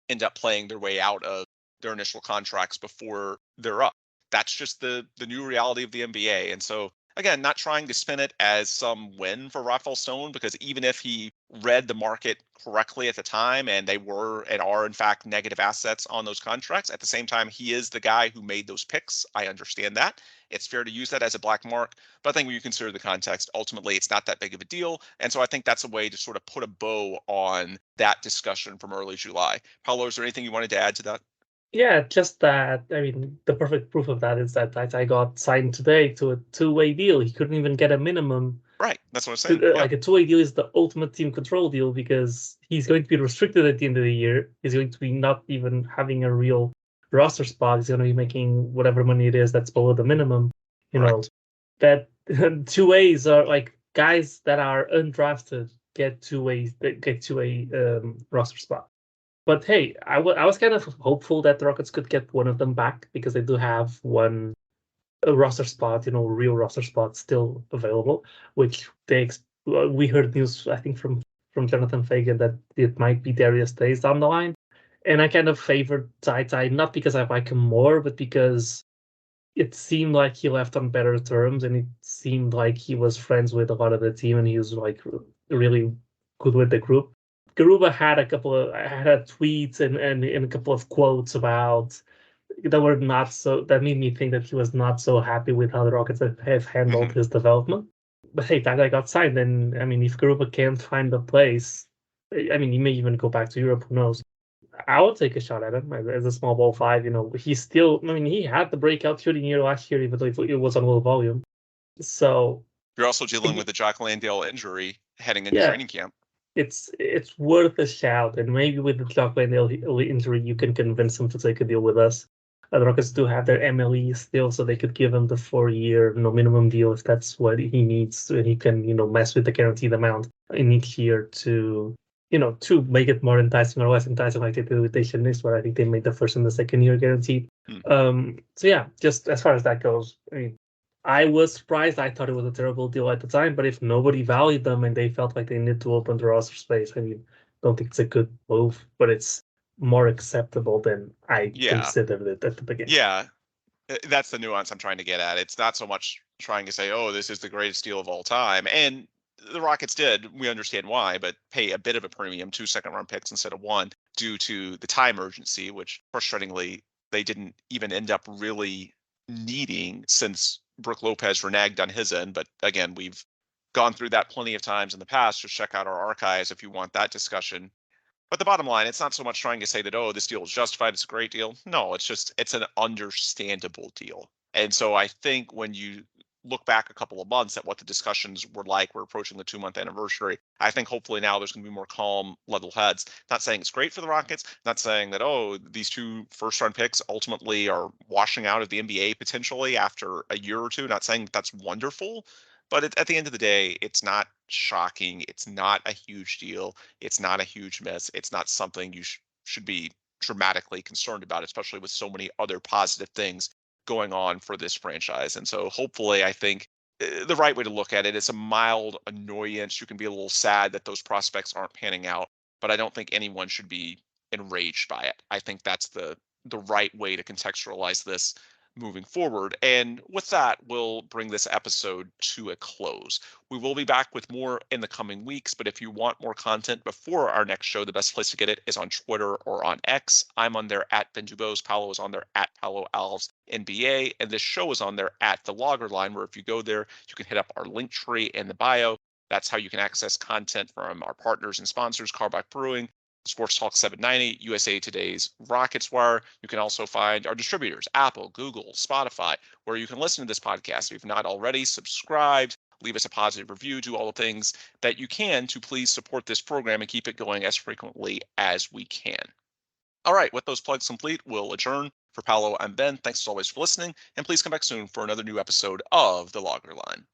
end up playing their way out of their initial contracts before they're up. That's just the new reality of the NBA. And so, again, not trying to spin it as some win for Rafael Stone, because even if he read the market correctly at the time and they were and are in fact negative assets on those contracts, at the same time, he is the guy who made those picks. I understand that. It's fair to use that as a black mark, but I think when you consider the context, ultimately it's not that big of a deal. And so I think that's a way to sort of put a bow on that discussion from early July. Paulo, is there anything you wanted to add to that? Yeah, just that. I mean, the perfect proof of that is that I got signed today to a two-way deal. He couldn't even get a minimum. Right, that's what I'm saying. Like a two-way deal is the ultimate team control deal, because he's going to be restricted at the end of the year. He's going to be not even having a real roster spot. He's going to be making whatever money it is that's below the minimum. That two ways are like guys that are undrafted get two-way roster spot. But hey, I was kind of hopeful that the Rockets could get one of them back, because they do have one roster spot, real roster spot still available, which we heard news, I think, from Jonathan Fagan that it might be Darius Days down the line. And I kind of favored Tai, not because I like him more, but because it seemed like he left on better terms, and it seemed like he was friends with a lot of the team, and he was like really good with the group. Garuba had a tweets and a couple of quotes about that made me think that he was not so happy with how the Rockets have handled his development. But hey, that guy got signed, and I mean, if Garuba can't find a place, I mean, he may even go back to Europe. Who knows? I would take a shot at him as a small ball five. He's still. I mean, he had the breakout shooting year last year, even though it was on low volume. So you're also dealing with the Jock Landale injury heading into training camp. It's worth a shout, and maybe with the Jock Landale injury, you can convince him to take a deal with us. The Rockets do have their MLE still, so they could give him the 4-year minimum deal if that's what he needs, and he can mess with the guaranteed amount in each year to to make it more enticing or less enticing, like they did with Daishan, where I think they made the first and the second year guaranteed. So yeah, just as far as that goes, I mean, I was surprised. I thought it was a terrible deal at the time, but if nobody valued them and they felt like they needed to open the roster space, I mean, don't think it's a good move, but it's more acceptable than I Yeah. considered it at the beginning. Yeah. That's the nuance I'm trying to get at. It's not so much trying to say, oh, this is the greatest deal of all time. And the Rockets did, we understand why, but pay a bit of a premium, 2 second-round picks instead of 1, due to the time urgency, which frustratingly they didn't even end up really needing since Brook Lopez reneged on his end. But again, we've gone through that plenty of times in the past. Just check out our archives if you want that discussion. But the bottom line, it's not so much trying to say that, oh, this deal is justified, it's a great deal. No, it's an understandable deal. And so I think when you look back a couple of months at what the discussions were like, we're approaching the 2-month anniversary. I think hopefully now there's going to be more calm, level heads. Not saying it's great for the Rockets, not saying that, oh, these 2 first-round picks ultimately are washing out of the NBA potentially after a year or two. Not saying that's wonderful, but at the end of the day, it's not shocking. It's not a huge deal. It's not a huge miss. It's not something you should be dramatically concerned about, especially with so many other positive things going on for this franchise. And so hopefully, I think the right way to look at it is a mild annoyance. You can be a little sad that those prospects aren't panning out, but I don't think anyone should be enraged by it. I think that's the right way to contextualize this moving forward. And with that, we'll bring this episode to a close. We will be back with more in the coming weeks, but if you want more content before our next show, the best place to get it is on Twitter or on X. I'm on there at BenJubos. Paolo is on there at Paolo Alves NBA, and this show is on there at The Logger Line, where if you go there, you can hit up our link tree in the bio. That's how you can access content from our partners and sponsors, Carbach Brewing, Sports Talk 790, USA Today's Rockets Wire. You can also find our distributors, Apple, Google, Spotify, where you can listen to this podcast. If you've not already subscribed, leave us a positive review, do all the things that you can to please support this program and keep it going as frequently as we can. All right, with those plugs complete, we'll adjourn. For Paolo, I'm Ben. Thanks as always for listening, and please come back soon for another new episode of The Logger Line.